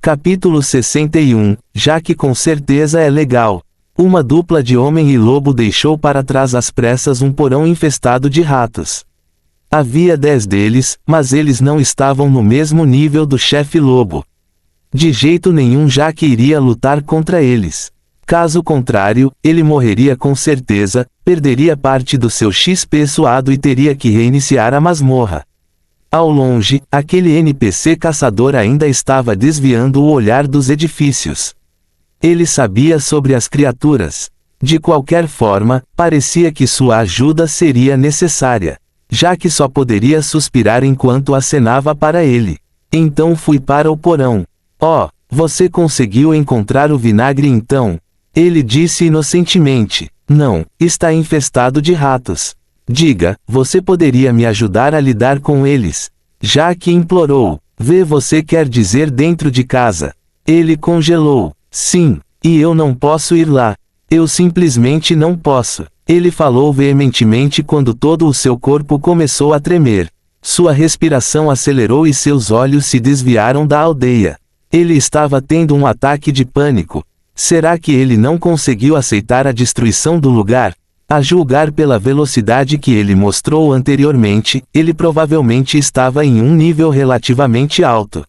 Capítulo 61. Jaque com certeza é legal. Uma dupla de homem e lobo deixou para trás às pressas um porão infestado de ratos. Havia 10 deles, mas eles não estavam no mesmo nível do chefe lobo. De jeito nenhum Jaque iria lutar contra eles. Caso contrário, ele morreria com certeza, perderia parte do seu XP suado e teria que reiniciar a masmorra. Ao longe, aquele NPC caçador ainda estava desviando o olhar dos edifícios. Ele sabia sobre as criaturas. De qualquer forma, parecia que sua ajuda seria necessária. Jaque só poderia suspirar enquanto acenava para ele. Então fui para o porão. Oh, você conseguiu encontrar o vinagre então? Ele disse inocentemente. Não, está infestado de ratos. Diga, você poderia me ajudar a lidar com eles? Jaque implorou. Você quer dizer dentro de casa? Ele congelou. Sim, e eu não posso ir lá. Eu simplesmente não posso. Ele falou veementemente quando todo o seu corpo começou a tremer. Sua respiração acelerou e seus olhos se desviaram da aldeia. Ele estava tendo um ataque de pânico. Será que ele não conseguiu aceitar a destruição do lugar? A julgar pela velocidade que ele mostrou anteriormente, ele provavelmente estava em um nível relativamente alto.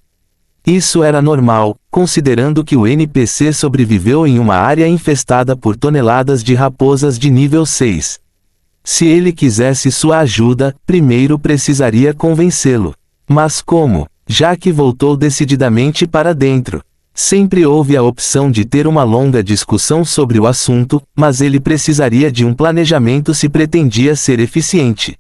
Isso era normal, considerando que o NPC sobreviveu em uma área infestada por toneladas de raposas de nível 6. Se ele quisesse sua ajuda, primeiro precisaria convencê-lo. Mas como? Jaque voltou decididamente para dentro. Sempre houve a opção de ter uma longa discussão sobre o assunto, mas ele precisaria de um planejamento se pretendia ser eficiente.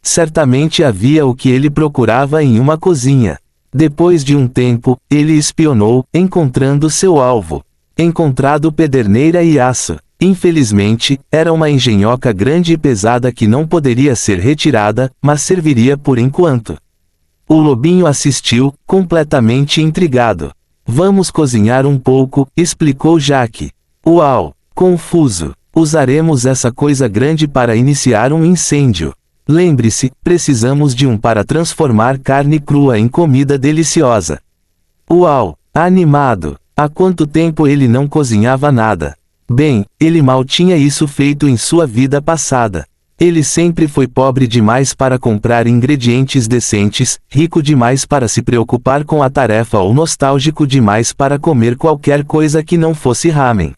Certamente havia o que ele procurava em uma cozinha. Depois de um tempo, ele espionou, encontrando seu alvo. Encontrado pederneira e aço. Infelizmente, era uma engenhoca grande e pesada que não poderia ser retirada, mas serviria por enquanto. O lobinho assistiu, completamente intrigado. Vamos cozinhar um pouco, explicou Jaque. Uau! Confuso. Usaremos essa coisa grande para iniciar um incêndio. Lembre-se, precisamos de um para transformar carne crua em comida deliciosa. Uau! Animado! Há quanto tempo ele não cozinhava nada? Bem, ele mal tinha isso feito em sua vida passada. Ele sempre foi pobre demais para comprar ingredientes decentes, rico demais para se preocupar com a tarefa ou nostálgico demais para comer qualquer coisa que não fosse ramen.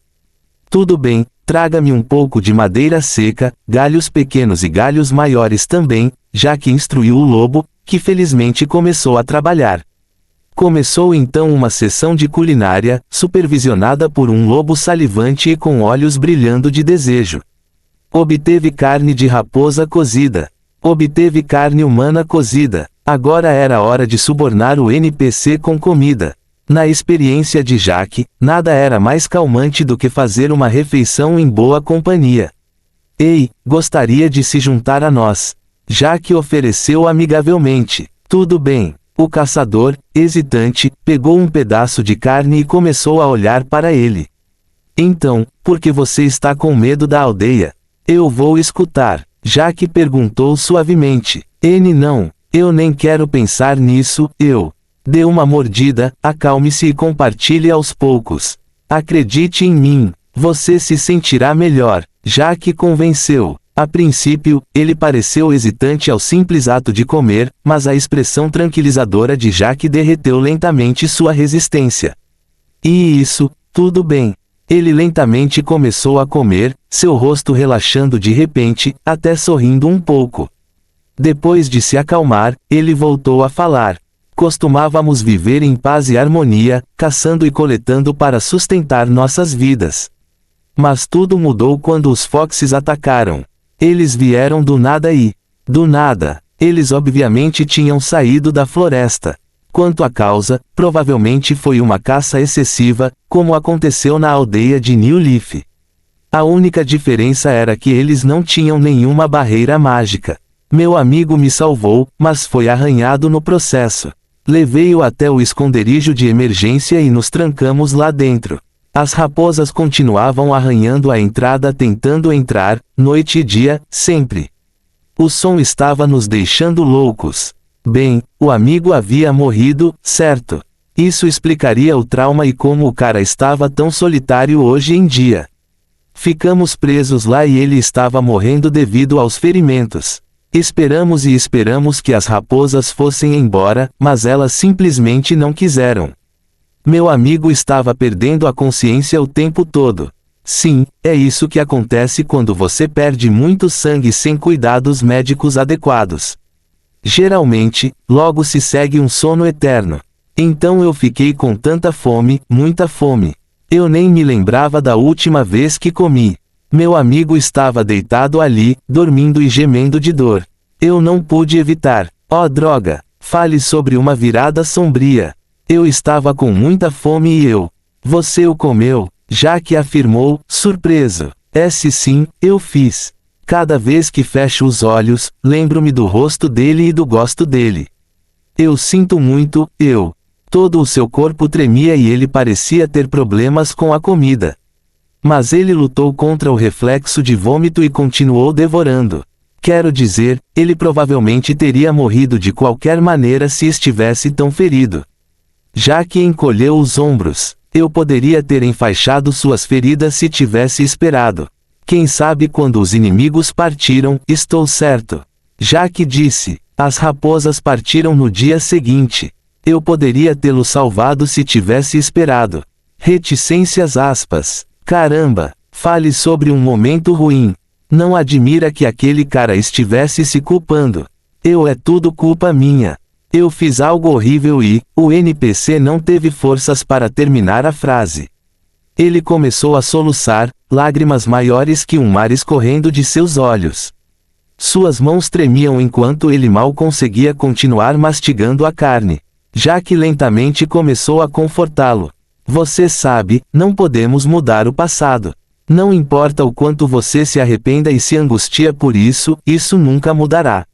Tudo bem, traga-me um pouco de madeira seca, galhos pequenos e galhos maiores também, Jaque instruiu o lobo, que felizmente começou a trabalhar. Começou então uma sessão de culinária, supervisionada por um lobo salivante e com olhos brilhando de desejo. Obteve carne de raposa cozida. Obteve carne humana cozida. Agora era hora de subornar o NPC com comida. Na experiência de Jaque, nada era mais calmante do que fazer uma refeição em boa companhia. Ei, gostaria de se juntar a nós. Jaque ofereceu amigavelmente. Tudo bem. O caçador, hesitante, pegou um pedaço de carne e começou a olhar para ele. Então, por que você está com medo da aldeia? Eu vou escutar. Jaque perguntou suavemente. Não, eu nem quero pensar nisso, Dê uma mordida, acalme-se e compartilhe aos poucos. Acredite em mim, você se sentirá melhor. Jaque convenceu. A princípio, ele pareceu hesitante ao simples ato de comer, mas a expressão tranquilizadora de Jaque derreteu lentamente sua resistência. E isso, tudo bem. Ele lentamente começou a comer, seu rosto relaxando de repente, até sorrindo um pouco. Depois de se acalmar, ele voltou a falar. Costumávamos viver em paz e harmonia, caçando e coletando para sustentar nossas vidas. Mas tudo mudou quando os Foxes atacaram. Eles vieram do nada e, do nada, eles obviamente tinham saído da floresta. Quanto à causa, provavelmente foi uma caça excessiva, como aconteceu na aldeia de New Leaf. A única diferença era que eles não tinham nenhuma barreira mágica. Meu amigo me salvou, mas foi arranhado no processo. Levei-o até o esconderijo de emergência e nos trancamos lá dentro. As raposas continuavam arranhando a entrada tentando entrar, noite e dia, sempre. O som estava nos deixando loucos. Bem, o amigo havia morrido, certo? Isso explicaria o trauma e como o cara estava tão solitário hoje em dia. Ficamos presos lá e ele estava morrendo devido aos ferimentos. Esperamos e esperamos que as raposas fossem embora, mas elas simplesmente não quiseram. Meu amigo estava perdendo a consciência o tempo todo. Sim, é isso que acontece quando você perde muito sangue sem cuidados médicos adequados. Geralmente, logo se segue um sono eterno. Então eu fiquei com tanta fome, muita fome. Eu nem me lembrava da última vez que comi. Meu amigo estava deitado ali, dormindo e gemendo de dor. Eu não pude evitar. Oh droga! Fale sobre uma virada sombria. Eu estava com muita fome e eu. Você o comeu? Jack afirmou, surpreso. Sim, eu fiz. Cada vez que fecho os olhos, lembro-me do rosto dele e do gosto dele. Eu sinto muito, eu. Todo o seu corpo tremia e ele parecia ter problemas com a comida. Mas ele lutou contra o reflexo de vômito e continuou devorando. Quero dizer, ele provavelmente teria morrido de qualquer maneira se estivesse tão ferido. Jack encolheu os ombros. Eu poderia ter enfaixado suas feridas se tivesse esperado. Quem sabe quando os inimigos partiram, estou certo. Jack disse. As raposas partiram no dia seguinte. Eu poderia tê-lo salvado se tivesse esperado. Reticências aspas. Caramba, fale sobre um momento ruim. Não admira que aquele cara estivesse se culpando. É tudo culpa minha. Eu fiz algo horrível e, o NPC não teve forças para terminar a frase. Ele começou a soluçar, lágrimas maiores que um mar escorrendo de seus olhos. Suas mãos tremiam enquanto ele mal conseguia continuar mastigando a carne. Jack lentamente começou a confortá-lo. Você sabe, não podemos mudar o passado. Não importa o quanto você se arrependa e se angustia por isso, isso nunca mudará.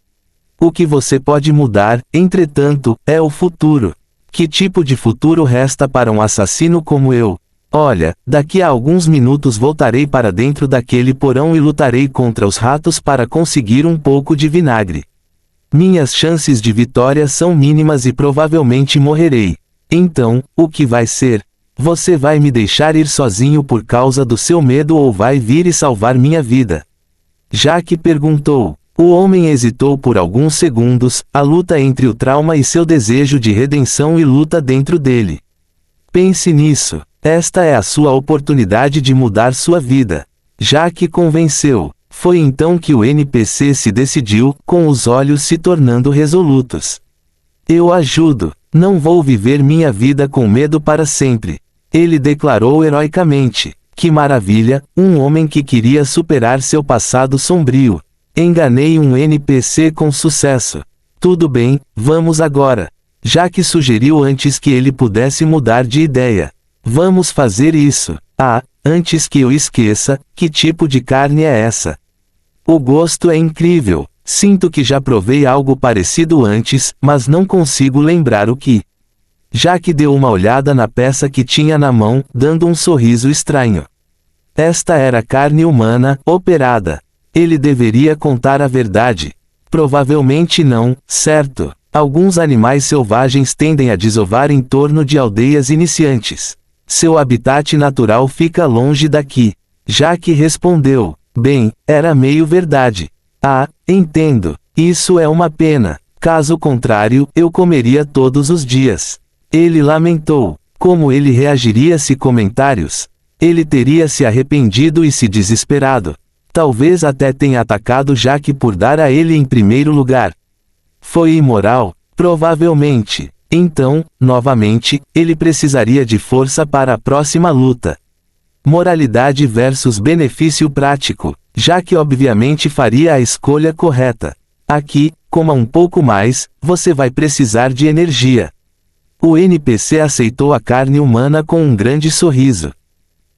O que você pode mudar, entretanto, é o futuro. Que tipo de futuro resta para um assassino como eu? Olha, daqui a alguns minutos voltarei para dentro daquele porão e lutarei contra os ratos para conseguir um pouco de vinagre. Minhas chances de vitória são mínimas e provavelmente morrerei. Então, o que vai ser? Você vai me deixar ir sozinho por causa do seu medo ou vai vir e salvar minha vida? Jack perguntou. O homem hesitou por alguns segundos, a luta entre o trauma e seu desejo de redenção e luta dentro dele. Pense nisso. Esta é a sua oportunidade de mudar sua vida. Jack convenceu. Foi então que o NPC se decidiu, com os olhos se tornando resolutos. Eu ajudo. Não vou viver minha vida com medo para sempre. Ele declarou heroicamente. Que maravilha, um homem que queria superar seu passado sombrio. Enganei um NPC com sucesso. Tudo bem, vamos agora. Jack sugeriu antes que ele pudesse mudar de ideia. Vamos fazer isso. Antes que eu esqueça, que tipo de carne é essa? O gosto é incrível. Sinto que já provei algo parecido antes, mas não consigo lembrar o que. Jack deu uma olhada na peça que tinha na mão, dando um sorriso estranho. Esta era carne humana, operada. Ele deveria contar a verdade. Provavelmente não, certo? Alguns animais selvagens tendem a desovar em torno de aldeias iniciantes. Seu habitat natural fica longe daqui. Jack respondeu. Bem, era meio verdade. Entendo. Isso é uma pena. Caso contrário, eu comeria todos os dias. Ele lamentou. Como ele reagiria se comentários? Ele teria se arrependido e se desesperado. Talvez até tenha atacado Jack por dar a ele em primeiro lugar. Foi imoral? Provavelmente. Então, novamente, ele precisaria de força para a próxima luta. Moralidade versus benefício prático. Jack obviamente faria a escolha correta. Aqui, coma um pouco mais, você vai precisar de energia. O NPC aceitou a carne humana com um grande sorriso.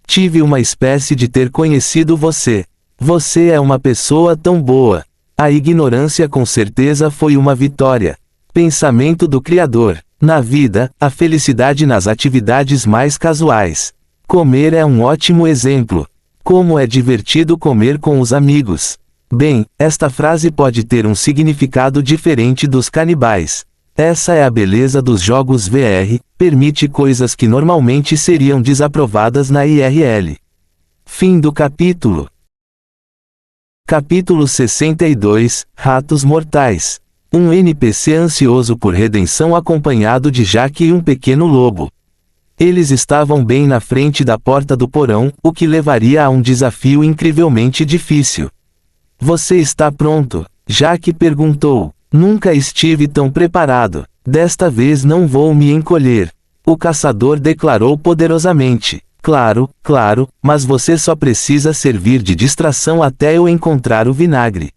Tive uma espécie de ter conhecido você. Você é uma pessoa tão boa. A ignorância com certeza foi uma vitória. Pensamento do Criador. Na vida, a felicidade nas atividades mais casuais. Comer é um ótimo exemplo. Como é divertido comer com os amigos. Bem, esta frase pode ter um significado diferente dos canibais. Essa é a beleza dos jogos VR, permite coisas que normalmente seriam desaprovadas na IRL. Fim do capítulo. Capítulo 62, Ratos Mortais. Um NPC ansioso por redenção acompanhado de Jack e um pequeno lobo. Eles estavam bem na frente da porta do porão, o que levaria a um desafio incrivelmente difícil. Você está pronto? Jack perguntou. Nunca estive tão preparado. Desta vez não vou me encolher. O caçador declarou poderosamente. Claro, claro, mas você só precisa servir de distração até eu encontrar o vinagre.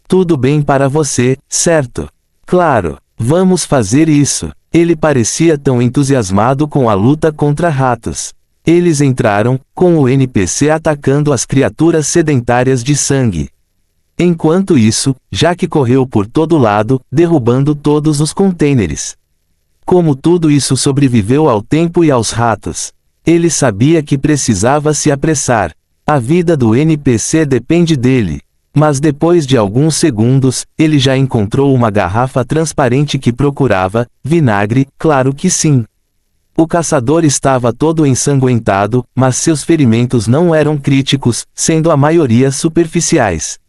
Tudo bem para você, certo? Claro, vamos fazer isso. Ele parecia tão entusiasmado com a luta contra ratos. Eles entraram, com o NPC atacando as criaturas sedentárias de sangue. Enquanto isso, Jack correu por todo lado, derrubando todos os contêineres. Como tudo isso sobreviveu ao tempo e aos ratos? Ele sabia que precisava se apressar. A vida do NPC depende dele. Mas depois de alguns segundos, ele já encontrou uma garrafa transparente que procurava. Vinagre, claro que sim. O caçador estava todo ensanguentado, mas seus ferimentos não eram críticos, sendo a maioria superficiais.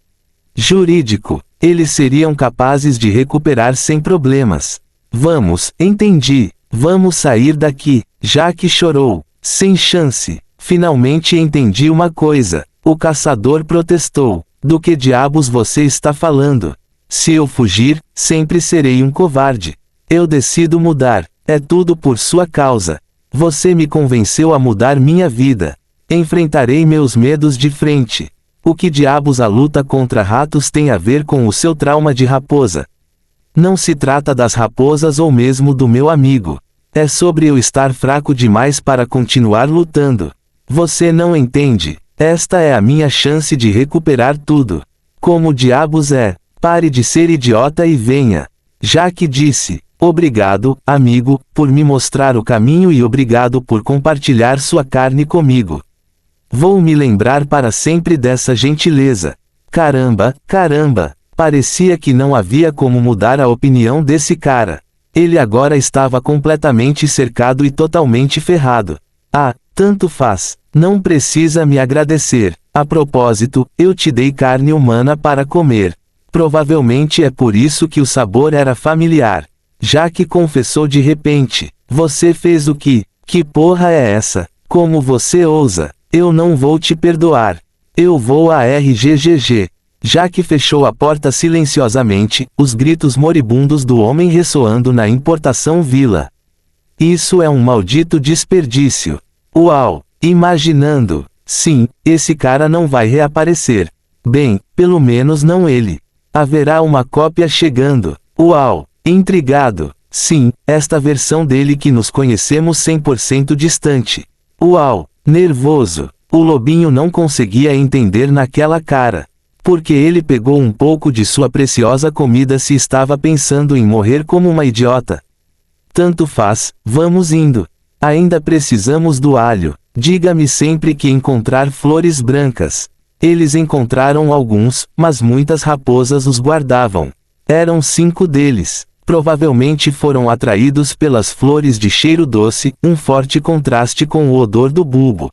Jurídico. Eles seriam capazes de recuperar sem problemas. Vamos, entendi. Vamos sair daqui. Jack chorou. Sem chance. Finalmente entendi uma coisa. O caçador protestou. Do que diabos você está falando? Se eu fugir, sempre serei um covarde. Eu decido mudar. É tudo por sua causa. Você me convenceu a mudar minha vida. Enfrentarei meus medos de frente. O que diabos a luta contra ratos tem a ver com o seu trauma de raposa? Não se trata das raposas ou mesmo do meu amigo. É sobre eu estar fraco demais para continuar lutando. Você não entende. Esta é a minha chance de recuperar tudo. Como diabos é? Pare de ser idiota e venha. Jack disse. Obrigado, amigo, por me mostrar o caminho e obrigado por compartilhar sua carne comigo. Vou me lembrar para sempre dessa gentileza. Caramba, caramba. Parecia que não havia como mudar a opinião desse cara. Ele agora estava completamente cercado e totalmente ferrado. Ah, tanto faz. Não precisa me agradecer. A propósito, eu te dei carne humana para comer. Provavelmente é por isso que o sabor era familiar. Jack confessou de repente. Você fez o que? Que porra é essa? Como você ousa? Eu não vou te perdoar. Eu vou a RGGG. Jack fechou a porta silenciosamente, os gritos moribundos do homem ressoando na importação vila. Isso é um maldito desperdício. Uau! Imaginando. Sim, esse cara não vai reaparecer. Bem, pelo menos não ele. Haverá uma cópia chegando. Uau! Intrigado. Sim, esta versão dele que nos conhecemos 100% distante. Uau! Nervoso. O lobinho não conseguia entender naquela cara. Porque ele pegou um pouco de sua preciosa comida se estava pensando em morrer como uma idiota. Tanto faz, vamos indo. Ainda precisamos do alho. Diga-me sempre que encontrar flores brancas. Eles encontraram alguns, mas muitas raposas os guardavam. Eram 5 deles. Provavelmente foram atraídos pelas flores de cheiro doce, um forte contraste com o odor do bulbo.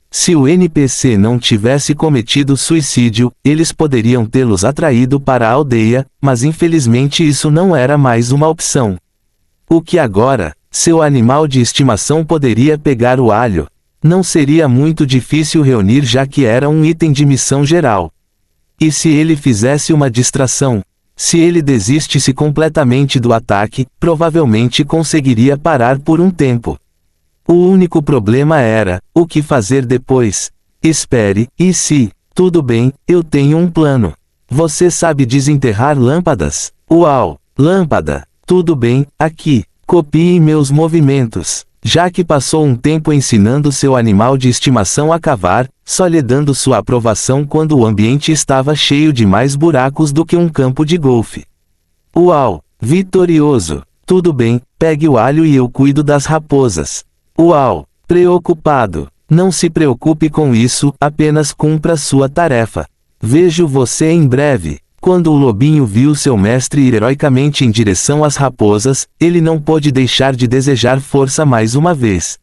Se o NPC não tivesse cometido suicídio, eles poderiam tê-los atraído para a aldeia, mas infelizmente isso não era mais uma opção. O que agora? Seu animal de estimação poderia pegar o alho. Não seria muito difícil reunir já que era um item de missão geral. E se ele fizesse uma distração? Se ele desistisse completamente do ataque, provavelmente conseguiria parar por um tempo. O único problema era, o que fazer depois? Espere, e se? Tudo bem, eu tenho um plano. Você sabe desenterrar lâmpadas? Uau! Lâmpada! Tudo bem, aqui. Copie meus movimentos. Jack passou um tempo ensinando seu animal de estimação a cavar, só lhe dando sua aprovação quando o ambiente estava cheio de mais buracos do que um campo de golfe. Uau! Vitorioso! Tudo bem, pegue o alho e eu cuido das raposas. Uau! Preocupado! Não se preocupe com isso, apenas cumpra sua tarefa. Vejo você em breve. Quando o lobinho viu seu mestre ir heroicamente em direção às raposas, ele não pôde deixar de desejar força mais uma vez.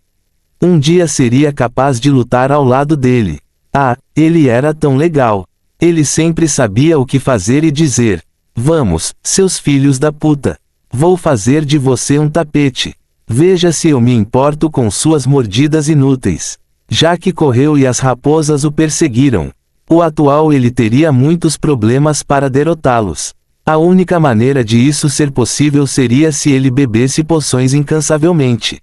Um dia seria capaz de lutar ao lado dele. Ah, ele era tão legal. Ele sempre sabia o que fazer e dizer. Vamos, seus filhos da puta. Vou fazer de você um tapete. Veja se eu me importo com suas mordidas inúteis. Jack correu e as raposas o perseguiram. O atual ele teria muitos problemas para derrotá-los. A única maneira de isso ser possível seria se ele bebesse poções incansavelmente.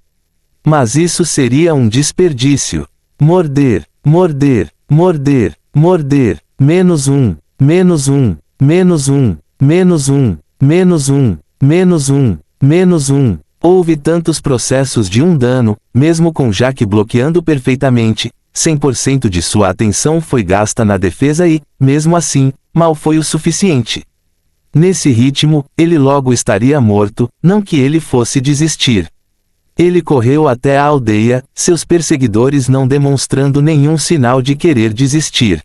Mas isso seria um desperdício. Morder, morder, morder, morder. Menos um, menos um, menos um, menos um, menos um, menos um, menos um. Houve tantos processos de um dano, mesmo com Jack bloqueando perfeitamente, 100% de sua atenção foi gasta na defesa e, mesmo assim, mal foi o suficiente. Nesse ritmo, ele logo estaria morto, não que ele fosse desistir. Ele correu até a aldeia, seus perseguidores não demonstrando nenhum sinal de querer desistir.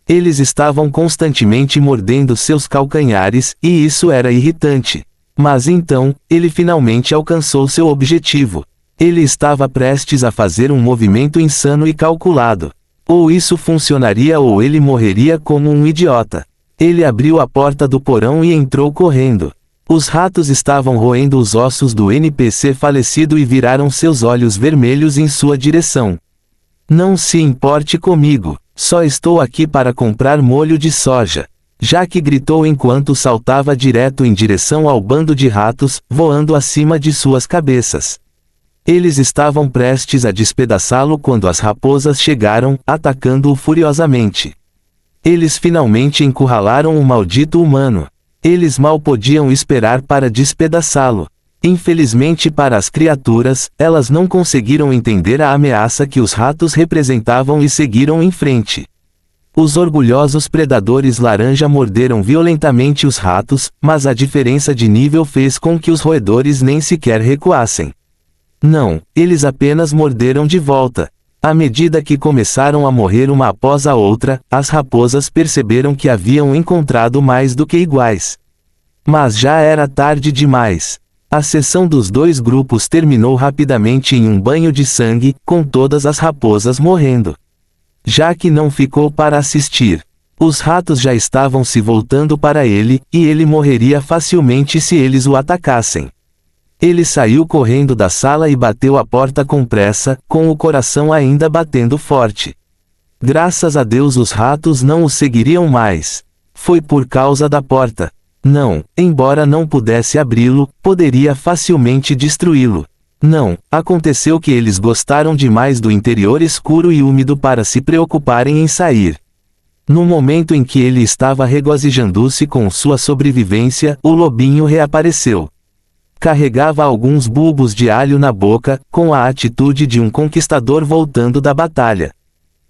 Eles estavam constantemente mordendo seus calcanhares, e isso era irritante. Mas então, ele finalmente alcançou seu objetivo. Ele estava prestes a fazer um movimento insano e calculado. Ou isso funcionaria ou ele morreria como um idiota. Ele abriu a porta do porão e entrou correndo. Os ratos estavam roendo os ossos do NPC falecido e viraram seus olhos vermelhos em sua direção. Não se importe comigo, só estou aqui para comprar molho de soja. Jack gritou enquanto saltava direto em direção ao bando de ratos, voando acima de suas cabeças. Eles estavam prestes a despedaçá-lo quando as raposas chegaram, atacando-o furiosamente. Eles finalmente encurralaram o maldito humano. Eles mal podiam esperar para despedaçá-lo. Infelizmente para as criaturas, elas não conseguiram entender a ameaça que os ratos representavam e seguiram em frente. Os orgulhosos predadores laranja morderam violentamente os ratos, mas a diferença de nível fez com que os roedores nem sequer recuassem. Não, eles apenas morderam de volta. À medida que começaram a morrer uma após a outra, as raposas perceberam que haviam encontrado mais do que iguais. Mas já era tarde demais. A sessão dos dois grupos terminou rapidamente em um banho de sangue, com todas as raposas morrendo. Jack não ficou para assistir. Os ratos já estavam se voltando para ele, e ele morreria facilmente se eles o atacassem. Ele saiu correndo da sala e bateu a porta com pressa, com o coração ainda batendo forte. Graças a Deus os ratos não o seguiriam mais. Foi por causa da porta. Não, embora não pudesse abri-lo, poderia facilmente destruí-lo. Não, aconteceu que eles gostaram demais do interior escuro e úmido para se preocuparem em sair. No momento em que ele estava regozijando-se com sua sobrevivência, o lobinho reapareceu. Carregava alguns bulbos de alho na boca, com a atitude de um conquistador voltando da batalha.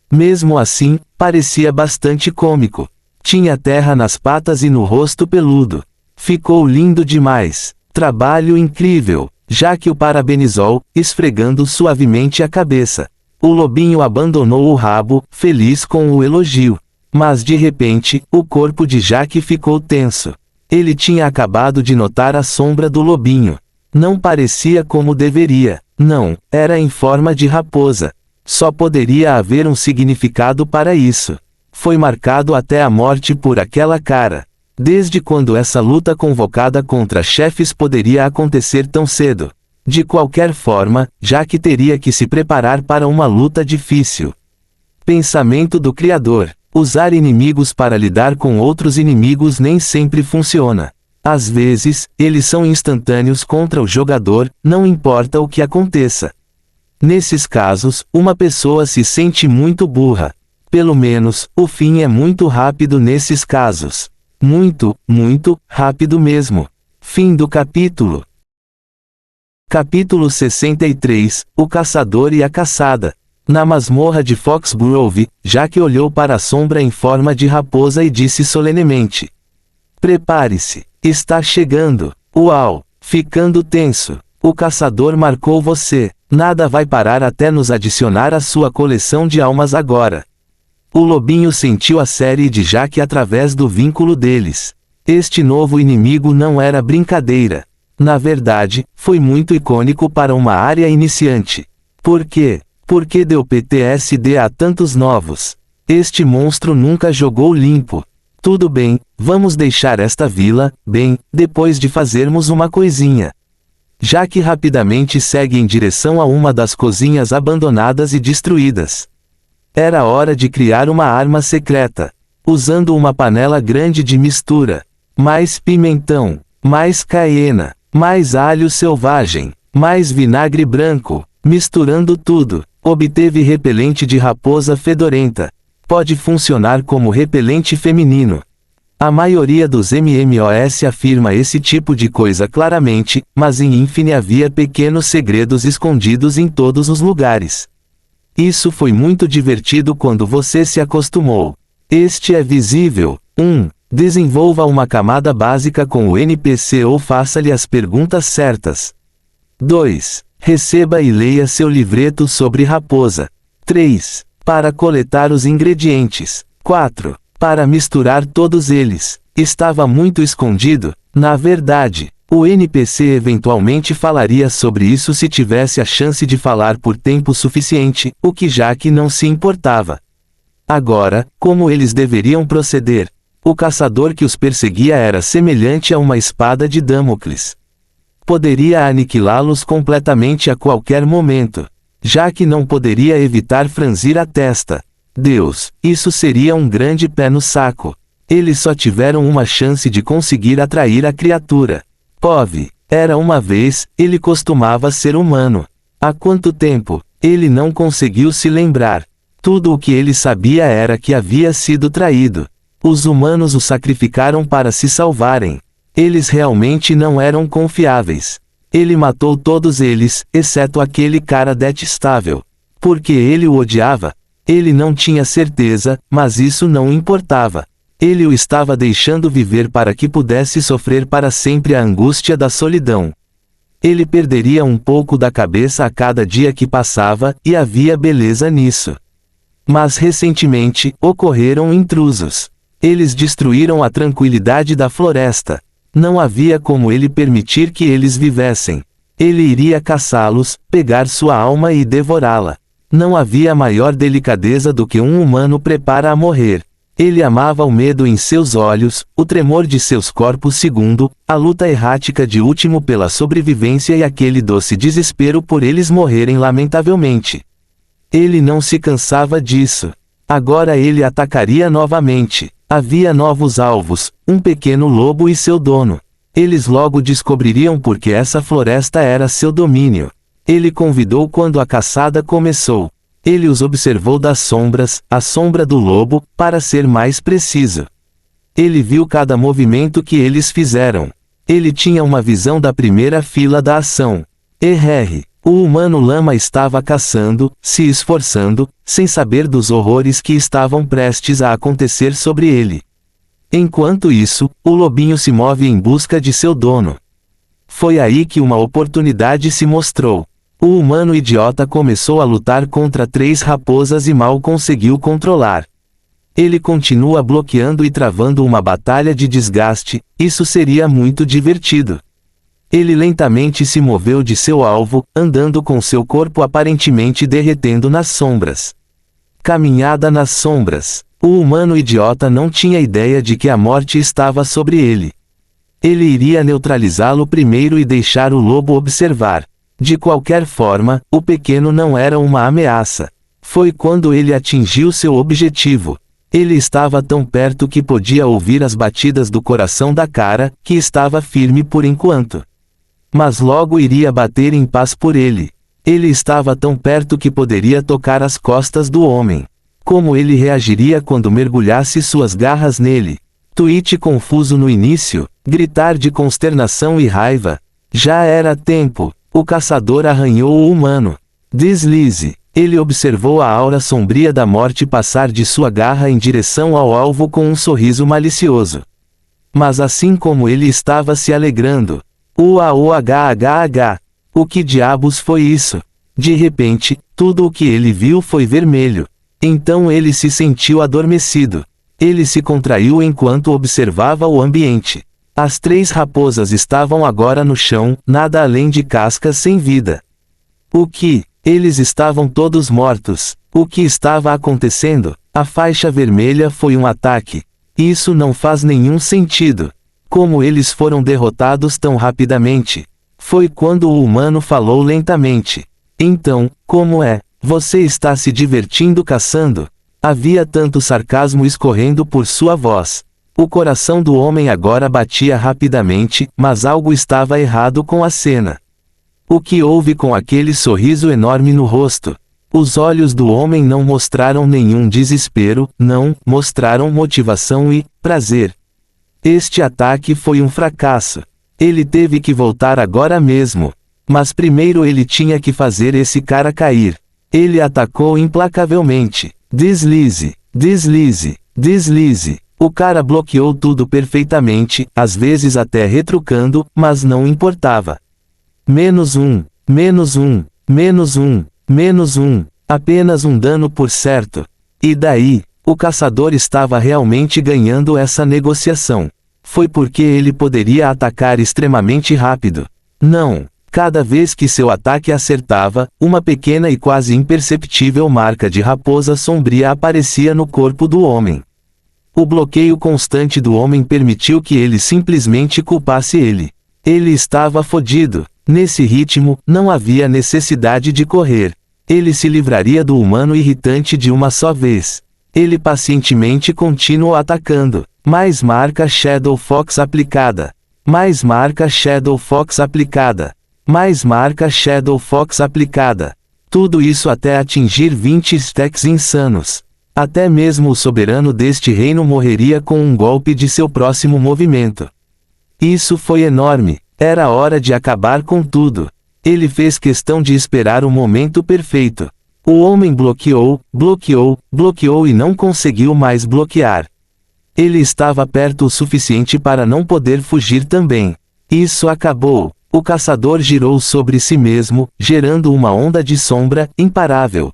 Mesmo assim, parecia bastante cômico. Tinha terra nas patas e no rosto peludo. Ficou lindo demais. Trabalho incrível. Jack o parabenizou, esfregando suavemente a cabeça. O lobinho abandonou o rabo, feliz com o elogio. Mas de repente, o corpo de Jack ficou tenso. Ele tinha acabado de notar a sombra do lobinho. Não parecia como deveria. Não, era em forma de raposa. Só poderia haver um significado para isso. Foi marcado até a morte por aquela cara. Desde quando essa luta convocada contra chefes poderia acontecer tão cedo? De qualquer forma, Jack teria que se preparar para uma luta difícil. Pensamento do Criador. Usar inimigos para lidar com outros inimigos nem sempre funciona. Às vezes, eles são instantâneos contra o jogador, não importa o que aconteça. Nesses casos, uma pessoa se sente muito burra. Pelo menos, o fim é muito rápido nesses casos. Muito, muito, rápido mesmo. Fim do capítulo. Capítulo 63, O Caçador e a Caçada. Na masmorra de Foxgrove, Jack olhou para a sombra em forma de raposa e disse solenemente: "Prepare-se, está chegando." Uau! Ficando tenso. O caçador marcou você. Nada vai parar até nos adicionar à sua coleção de almas agora. O lobinho sentiu a série de Jake através do vínculo deles. Este novo inimigo não era brincadeira. Na verdade, foi muito icônico para uma área iniciante. Por quê? Porque deu PTSD a tantos novos. Este monstro nunca jogou limpo. Tudo bem, vamos deixar esta vila, bem, depois de fazermos uma coisinha. Jake rapidamente segue em direção a uma das cozinhas abandonadas e destruídas. Era hora de criar uma arma secreta. Usando uma panela grande de mistura. Mais pimentão, mais caiena, mais alho selvagem, mais vinagre branco. Misturando tudo, obteve repelente de raposa fedorenta. Pode funcionar como repelente feminino. A maioria dos MMOs afirma esse tipo de coisa claramente, mas em Infinite havia pequenos segredos escondidos em todos os lugares. Isso foi muito divertido quando você se acostumou. Este é visível. 1. Desenvolva uma camada básica com o NPC ou faça-lhe as perguntas certas. 2. Receba e leia seu livreto sobre raposa. 3. Para coletar os ingredientes. 4. Para misturar todos eles. Estava muito escondido. Na verdade, o NPC eventualmente falaria sobre isso se tivesse a chance de falar por tempo suficiente, o que Jake não se importava. Agora, como eles deveriam proceder? O caçador que os perseguia era semelhante a uma espada de Damocles. Poderia aniquilá-los completamente a qualquer momento. Jake não poderia evitar franzir a testa. Deus, isso seria um grande pé no saco. Eles só tiveram uma chance de conseguir atrair a criatura. Pove, era uma vez, ele costumava ser humano. Há quanto tempo? Ele não conseguiu se lembrar. Tudo o que ele sabia era que havia sido traído. Os humanos o sacrificaram para se salvarem. Eles realmente não eram confiáveis. Ele matou todos eles, exceto aquele cara detestável. Porque ele o odiava? Ele não tinha certeza, mas isso não importava. Ele o estava deixando viver para que pudesse sofrer para sempre a angústia da solidão. Ele perderia um pouco da cabeça a cada dia que passava, e havia beleza nisso. Mas recentemente, ocorreram intrusos. Eles destruíram a tranquilidade da floresta. Não havia como ele permitir que eles vivessem. Ele iria caçá-los, pegar sua alma e devorá-la. Não havia maior delicadeza do que um humano prepara a morrer. Ele amava o medo em seus olhos, o tremor de seus corpos segundo, a luta errática de último pela sobrevivência e aquele doce desespero por eles morrerem lamentavelmente. Ele não se cansava disso. Agora ele atacaria novamente. Havia novos alvos, um pequeno lobo e seu dono. Eles logo descobririam porque essa floresta era seu domínio. Ele convidou quando a caçada começou. Ele os observou das sombras, a sombra do lobo, para ser mais preciso. Ele viu cada movimento que eles fizeram. Ele tinha uma visão da primeira fila da ação. O humano lama estava caçando, se esforçando, sem saber dos horrores que estavam prestes a acontecer sobre ele. Enquanto isso, o lobinho se move em busca de seu dono. Foi aí que uma oportunidade se mostrou. O humano idiota começou a lutar contra 3 raposas e mal conseguiu controlar. Ele continua bloqueando e travando uma batalha de desgaste, isso seria muito divertido. Ele lentamente se moveu de seu alvo, andando com seu corpo aparentemente derretendo nas sombras. Caminhada nas sombras. O humano idiota não tinha ideia de que a morte estava sobre ele. Ele iria neutralizá-lo primeiro e deixar o lobo observar. De qualquer forma, o pequeno não era uma ameaça. Foi quando ele atingiu seu objetivo. Ele estava tão perto que podia ouvir as batidas do coração da cara, que estava firme por enquanto. Mas logo iria bater em paz por ele. Ele estava tão perto que poderia tocar as costas do homem. Como ele reagiria quando mergulhasse suas garras nele? Tweet confuso no início, gritar de consternação e raiva. Já era tempo. O caçador arranhou o humano. Deslize. Ele observou a aura sombria da morte passar de sua garra em direção ao alvo com um sorriso malicioso. Mas assim como ele estava se alegrando. O que diabos foi isso? De repente, tudo o que ele viu foi vermelho. Então ele se sentiu adormecido. Ele se contraiu enquanto observava o ambiente. As 3 raposas estavam agora no chão, nada além de cascas sem vida. O que? Eles estavam todos mortos. O que estava acontecendo? A faixa vermelha foi um ataque. Isso não faz nenhum sentido. Como eles foram derrotados tão rapidamente? Foi quando o humano falou lentamente. Então, como é? Você está se divertindo caçando? Havia tanto sarcasmo escorrendo por sua voz. O coração do homem agora batia rapidamente, mas algo estava errado com a cena. O que houve com aquele sorriso enorme no rosto? Os olhos do homem não mostraram nenhum desespero, não, mostraram motivação e prazer. Este ataque foi um fracasso. Ele teve que voltar agora mesmo. Mas primeiro ele tinha que fazer esse cara cair. Ele atacou implacavelmente. Deslize, deslize, deslize. O cara bloqueou tudo perfeitamente, às vezes até retrucando, mas não importava. Menos um, menos um, menos um, menos um. Apenas um dano por certo. E daí? O caçador estava realmente ganhando essa negociação. Foi porque ele poderia atacar extremamente rápido. Não. Cada vez que seu ataque acertava, uma pequena e quase imperceptível marca de raposa sombria aparecia no corpo do homem. O bloqueio constante do homem permitiu que ele simplesmente culpasse ele. Ele estava fodido. Nesse ritmo, não havia necessidade de correr. Ele se livraria do humano irritante de uma só vez. Ele pacientemente continuou atacando. Mais marca Shadow Fox aplicada. Mais marca Shadow Fox aplicada. Mais marca Shadow Fox aplicada. Tudo isso até atingir 20 stacks insanos. Até mesmo o soberano deste reino morreria com um golpe de seu próximo movimento. Isso foi enorme. Era hora de acabar com tudo. Ele fez questão de esperar o momento perfeito. O homem bloqueou, bloqueou, bloqueou e não conseguiu mais bloquear. Ele estava perto o suficiente para não poder fugir também. Isso acabou. O caçador girou sobre si mesmo, gerando uma onda de sombra, imparável.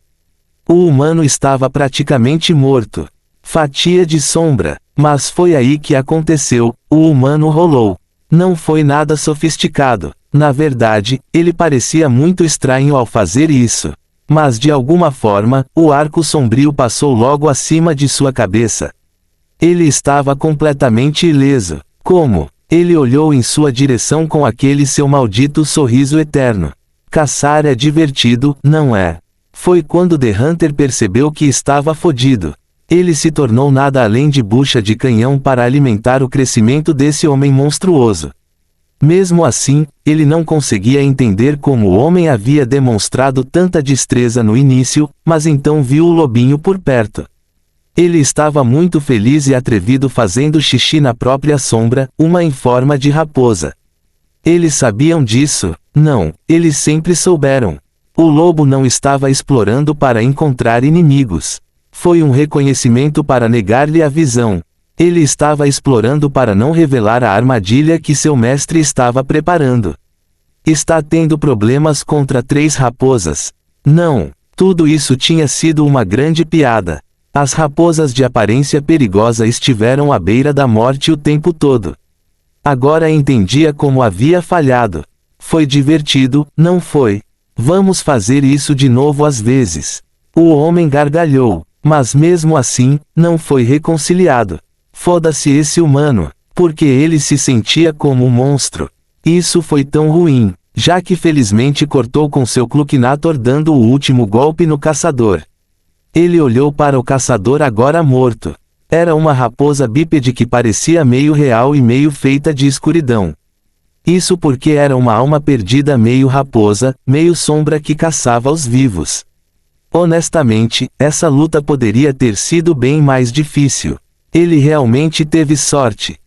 O humano estava praticamente morto. Fatia de sombra. Mas foi aí que aconteceu, o humano rolou. Não foi nada sofisticado. Na verdade, ele parecia muito estranho ao fazer isso. Mas de alguma forma, o arco sombrio passou logo acima de sua cabeça. Ele estava completamente ileso. Como? Ele olhou em sua direção com aquele seu maldito sorriso eterno. Caçar é divertido, não é? Foi quando The Hunter percebeu que estava fodido. Ele se tornou nada além de bucha de canhão para alimentar o crescimento desse homem monstruoso. Mesmo assim, ele não conseguia entender como o homem havia demonstrado tanta destreza no início, mas então viu o lobinho por perto. Ele estava muito feliz e atrevido fazendo xixi na própria sombra, uma em forma de raposa. Eles sabiam disso? Não, eles sempre souberam. O lobo não estava explorando para encontrar inimigos. Foi um reconhecimento para negar-lhe a visão. Ele estava explorando para não revelar a armadilha que seu mestre estava preparando. Está tendo problemas contra 3 raposas. Não, tudo isso tinha sido uma grande piada. As raposas de aparência perigosa estiveram à beira da morte o tempo todo. Agora entendia como havia falhado. Foi divertido, não foi? Vamos fazer isso de novo às vezes. O homem gargalhou, mas mesmo assim, não foi reconciliado. Foda-se esse humano, porque ele se sentia como um monstro. Isso foi tão ruim, já que felizmente cortou com seu Clukinator dando o último golpe no caçador. Ele olhou para o caçador agora morto. Era uma raposa bípede que parecia meio real e meio feita de escuridão. Isso porque era uma alma perdida meio raposa, meio sombra que caçava os vivos. Honestamente, essa luta poderia ter sido bem mais difícil. Ele realmente teve sorte.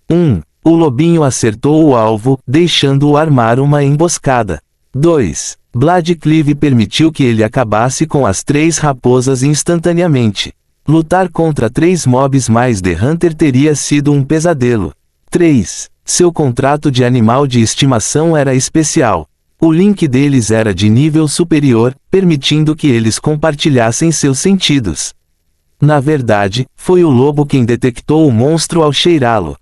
O lobinho acertou o alvo, deixando-o armar uma emboscada. 2. Bloodcleave permitiu que ele acabasse com as 3 raposas instantaneamente. Lutar contra 3 mobs mais The Hunter teria sido um pesadelo. 3. Seu contrato de animal de estimação era especial. O link deles era de nível superior, permitindo que eles compartilhassem seus sentidos. Na verdade, foi o lobo quem detectou o monstro ao cheirá-lo.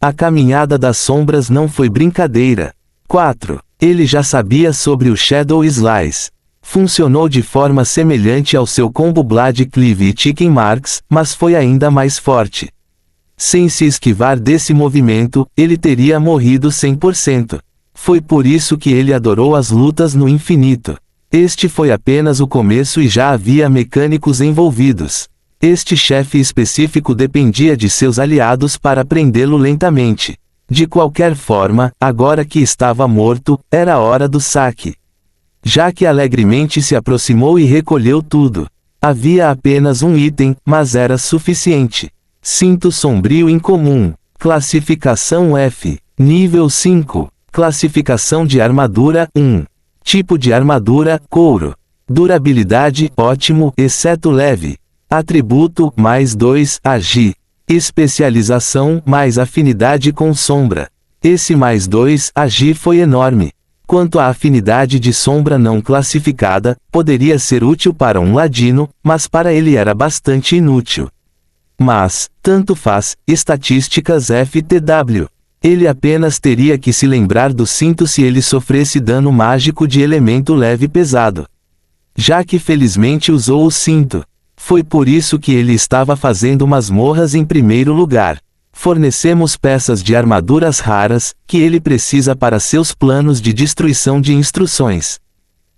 A caminhada das sombras não foi brincadeira. 4. Ele já sabia sobre o Shadow Slice. Funcionou de forma semelhante ao seu combo Blood Cleave e Chicken Marks, mas foi ainda mais forte. Sem se esquivar desse movimento, ele teria morrido 100%. Foi por isso que ele adorou as lutas no infinito. Este foi apenas o começo e já havia mecânicos envolvidos. Este chefe específico dependia de seus aliados para prendê-lo lentamente. De qualquer forma, agora que estava morto, era hora do saque. Jack alegremente se aproximou e recolheu tudo. Havia apenas um item, mas era suficiente. Cinto sombrio incomum. Classificação F. Nível 5. Classificação de armadura 1. Tipo de armadura, couro. Durabilidade, ótimo, exceto leve. Atributo, mais 2, agi. Especialização, mais afinidade com sombra. Esse mais 2, agi foi enorme. Quanto à afinidade de sombra não classificada, poderia ser útil para um ladino, mas para ele era bastante inútil. Mas, tanto faz, estatísticas FTW. Ele apenas teria que se lembrar do cinto se ele sofresse dano mágico de elemento leve pesado. Já que felizmente usou o cinto. Foi por isso que ele estava fazendo masmorras em primeiro lugar. Fornecemos peças de armaduras raras, que ele precisa para seus planos de destruição de instruções.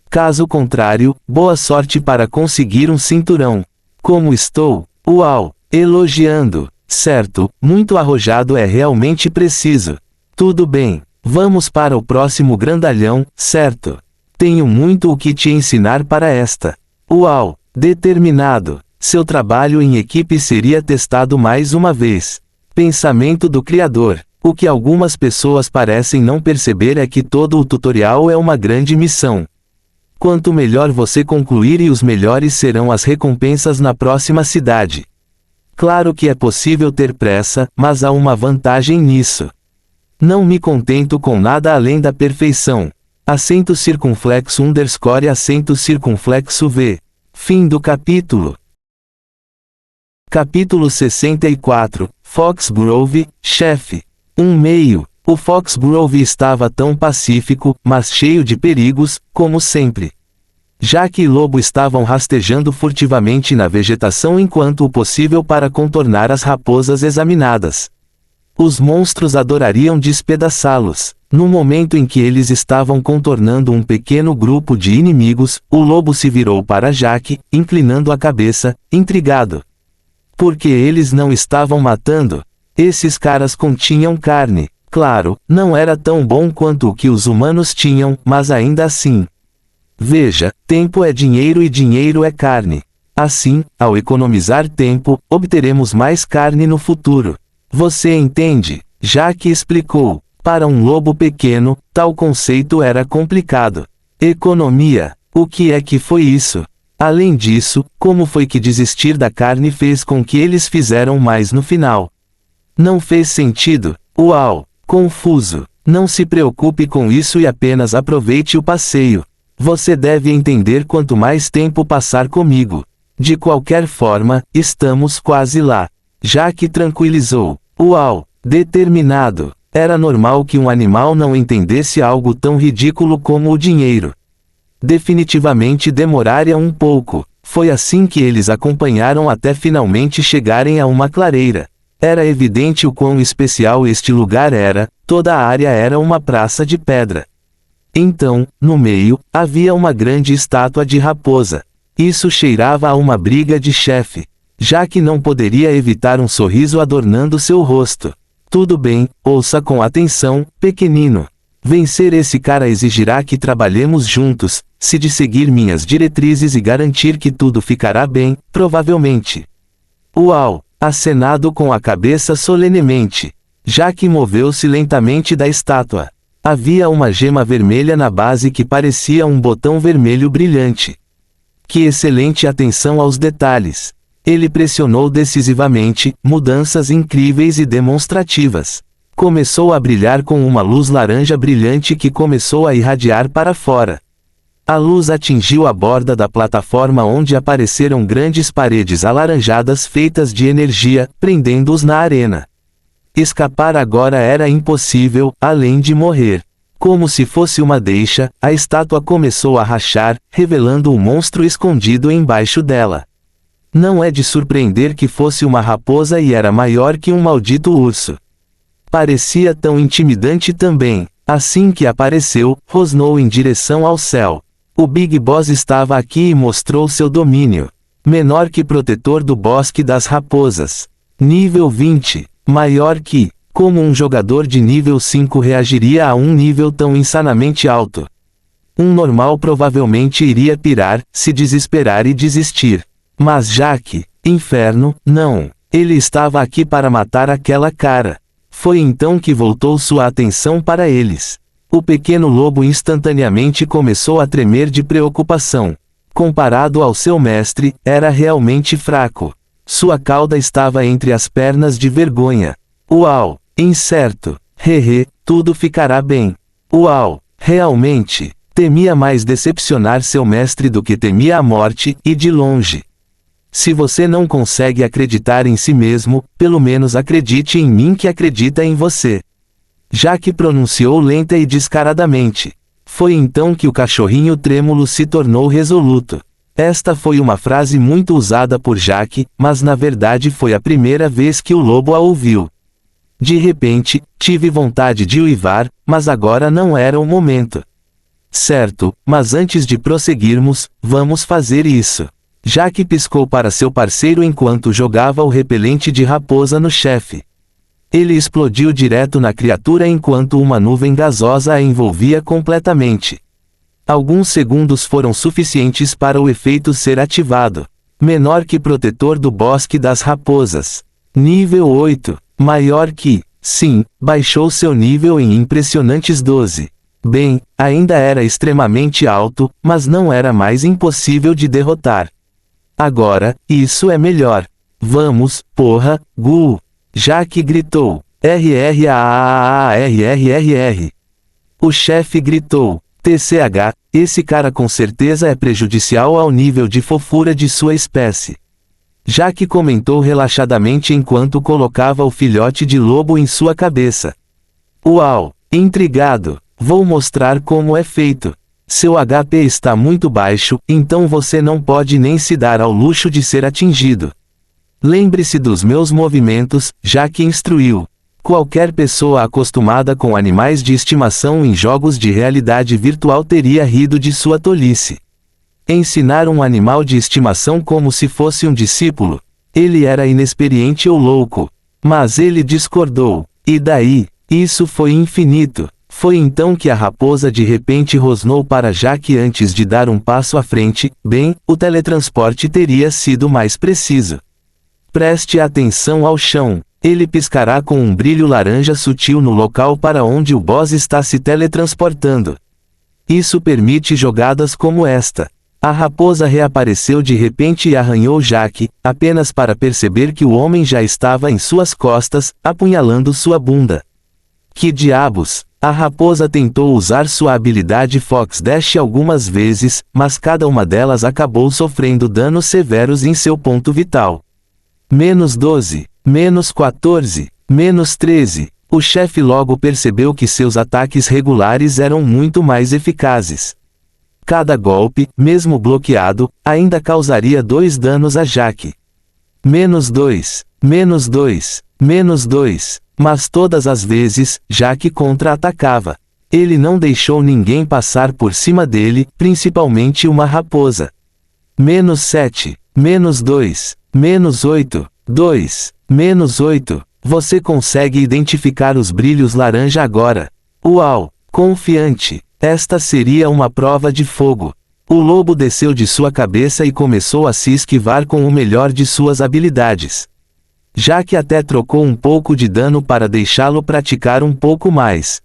Caso contrário, boa sorte para conseguir um cinturão. Como estou? Uau! Elogiando. Certo, muito arrojado é realmente preciso. Tudo bem, vamos para o próximo grandalhão, certo? Tenho muito o que te ensinar para esta. Uau, determinado. Seu trabalho em equipe seria testado mais uma vez. Pensamento do criador. O que algumas pessoas parecem não perceber é que todo o tutorial é uma grande missão. Quanto melhor você concluir e os melhores serão as recompensas na próxima cidade. Claro que é possível ter pressa, mas há uma vantagem nisso. Não me contento com nada além da perfeição. Acento circunflexo _ acento circunflexo V. Fim do capítulo. Capítulo 64, Foxgrove, chefe. 1/2. O Foxgrove estava tão pacífico, mas cheio de perigos, como sempre. Jack e Lobo estavam rastejando furtivamente na vegetação enquanto o possível para contornar as raposas examinadas. Os monstros adorariam despedaçá-los. No momento em que eles estavam contornando um pequeno grupo de inimigos, o lobo se virou para Jack, inclinando a cabeça, intrigado. Por que eles não estavam matando? Esses caras continham carne. Claro, não era tão bom quanto o que os humanos tinham, mas ainda assim. Veja, tempo é dinheiro e dinheiro é carne. Assim, ao economizar tempo, obteremos mais carne no futuro. Você entende? Jack explicou. Para um lobo pequeno, tal conceito era complicado. Economia. O que é que foi isso? Além disso, como foi que desistir da carne fez com que eles fizeram mais no final? Não fez sentido. Uau! Confuso. Não se preocupe com isso e apenas aproveite o passeio. Você deve entender quanto mais tempo passar comigo. De qualquer forma, estamos quase lá. Jack tranquilizou. Uau! Determinado. Era normal que um animal não entendesse algo tão ridículo como o dinheiro. Definitivamente demoraria um pouco. Foi assim que eles acompanharam até finalmente chegarem a uma clareira. Era evidente o quão especial este lugar era, toda a área era uma praça de pedra. Então, no meio, havia uma grande estátua de raposa. Isso cheirava a uma briga de chefe. Jack não poderia evitar um sorriso adornando seu rosto. Tudo bem, ouça com atenção, pequenino. Vencer esse cara exigirá que trabalhemos juntos, se de seguir minhas diretrizes e garantir que tudo ficará bem, provavelmente. Uau! Acenado com a cabeça solenemente. Jack moveu-se lentamente da estátua. Havia uma gema vermelha na base que parecia um botão vermelho brilhante. Que excelente atenção aos detalhes. Ele pressionou decisivamente, mudanças incríveis e demonstrativas. Começou a brilhar com uma luz laranja brilhante que começou a irradiar para fora. A luz atingiu a borda da plataforma onde apareceram grandes paredes alaranjadas feitas de energia, prendendo-os na arena. Escapar agora era impossível, além de morrer. Como se fosse uma deixa, a estátua começou a rachar, revelando o monstro escondido embaixo dela. Não é de surpreender que fosse uma raposa e era maior que um maldito urso. Parecia tão intimidante também. Assim que apareceu, rosnou em direção ao céu. O Big Boss estava aqui e mostrou seu domínio. Menor que protetor do bosque das raposas. Nível 20. Maior que. Como um jogador de nível 5 reagiria a um nível tão insanamente alto? Um normal provavelmente iria pirar, se desesperar e desistir. Mas Jack, inferno, não. Ele estava aqui para matar aquela cara. Foi então que voltou sua atenção para eles. O pequeno lobo instantaneamente começou a tremer de preocupação. Comparado ao seu mestre, era realmente fraco. Sua cauda estava entre as pernas de vergonha. Uau! Incerto. Hehe, tudo ficará bem. Uau! Realmente, temia mais decepcionar seu mestre do que temia a morte, e de longe. Se você não consegue acreditar em si mesmo, pelo menos acredite em mim que acredita em você. Jack pronunciou lenta e descaradamente. Foi então que o cachorrinho trêmulo se tornou resoluto. Esta foi uma frase muito usada por Jack, mas na verdade foi a primeira vez que o lobo a ouviu. De repente, tive vontade de uivar, mas agora não era o momento. Certo, mas antes de prosseguirmos, vamos fazer isso. Jack piscou para seu parceiro enquanto jogava o repelente de raposa no chefe. Ele explodiu direto na criatura enquanto uma nuvem gasosa a envolvia completamente. Alguns segundos foram suficientes para o efeito ser ativado. Menor que protetor do bosque das raposas. Nível 8. Maior que. Sim, baixou seu nível em impressionantes 12. Bem, ainda era extremamente alto, mas não era mais impossível de derrotar. Agora, isso é melhor. Vamos, porra, Gu! Jack gritou. RRAAARRRR. O chefe gritou. TCH, esse cara com certeza é prejudicial ao nível de fofura de sua espécie. Jack comentou relaxadamente enquanto colocava o filhote de lobo em sua cabeça. Uau! Intrigado. Vou mostrar como é feito. Seu HP está muito baixo, então você não pode nem se dar ao luxo de ser atingido. Lembre-se dos meus movimentos, Jack instruiu. Qualquer pessoa acostumada com animais de estimação em jogos de realidade virtual teria rido de sua tolice. Ensinar um animal de estimação como se fosse um discípulo? Ele era inexperiente ou louco. Mas ele discordou. E daí? Isso foi infinito. Foi então que a raposa de repente rosnou para Jack antes de dar um passo à frente. Bem, o teletransporte teria sido mais preciso. Preste atenção ao chão. Ele piscará com um brilho laranja sutil no local para onde o boss está se teletransportando. Isso permite jogadas como esta. A raposa reapareceu de repente e arranhou Jack, apenas para perceber que o homem já estava em suas costas, apunhalando sua bunda. Que diabos! A raposa tentou usar sua habilidade Fox Dash algumas vezes, mas cada uma delas acabou sofrendo danos severos em seu ponto vital. -12, -14, -13. O chefe logo percebeu que seus ataques regulares eram muito mais eficazes. Cada golpe, mesmo bloqueado, ainda causaria 2 danos a Jack. -2, -2, -2. Mas todas as vezes, Jack contra-atacava. Ele não deixou ninguém passar por cima dele, principalmente uma raposa. -7, -2, -8, 2, -8. Você consegue identificar os brilhos laranja agora. Uau! Confiante. Esta seria uma prova de fogo. O lobo desceu de sua cabeça e começou a se esquivar com o melhor de suas habilidades. Jack até trocou um pouco de dano para deixá-lo praticar um pouco mais.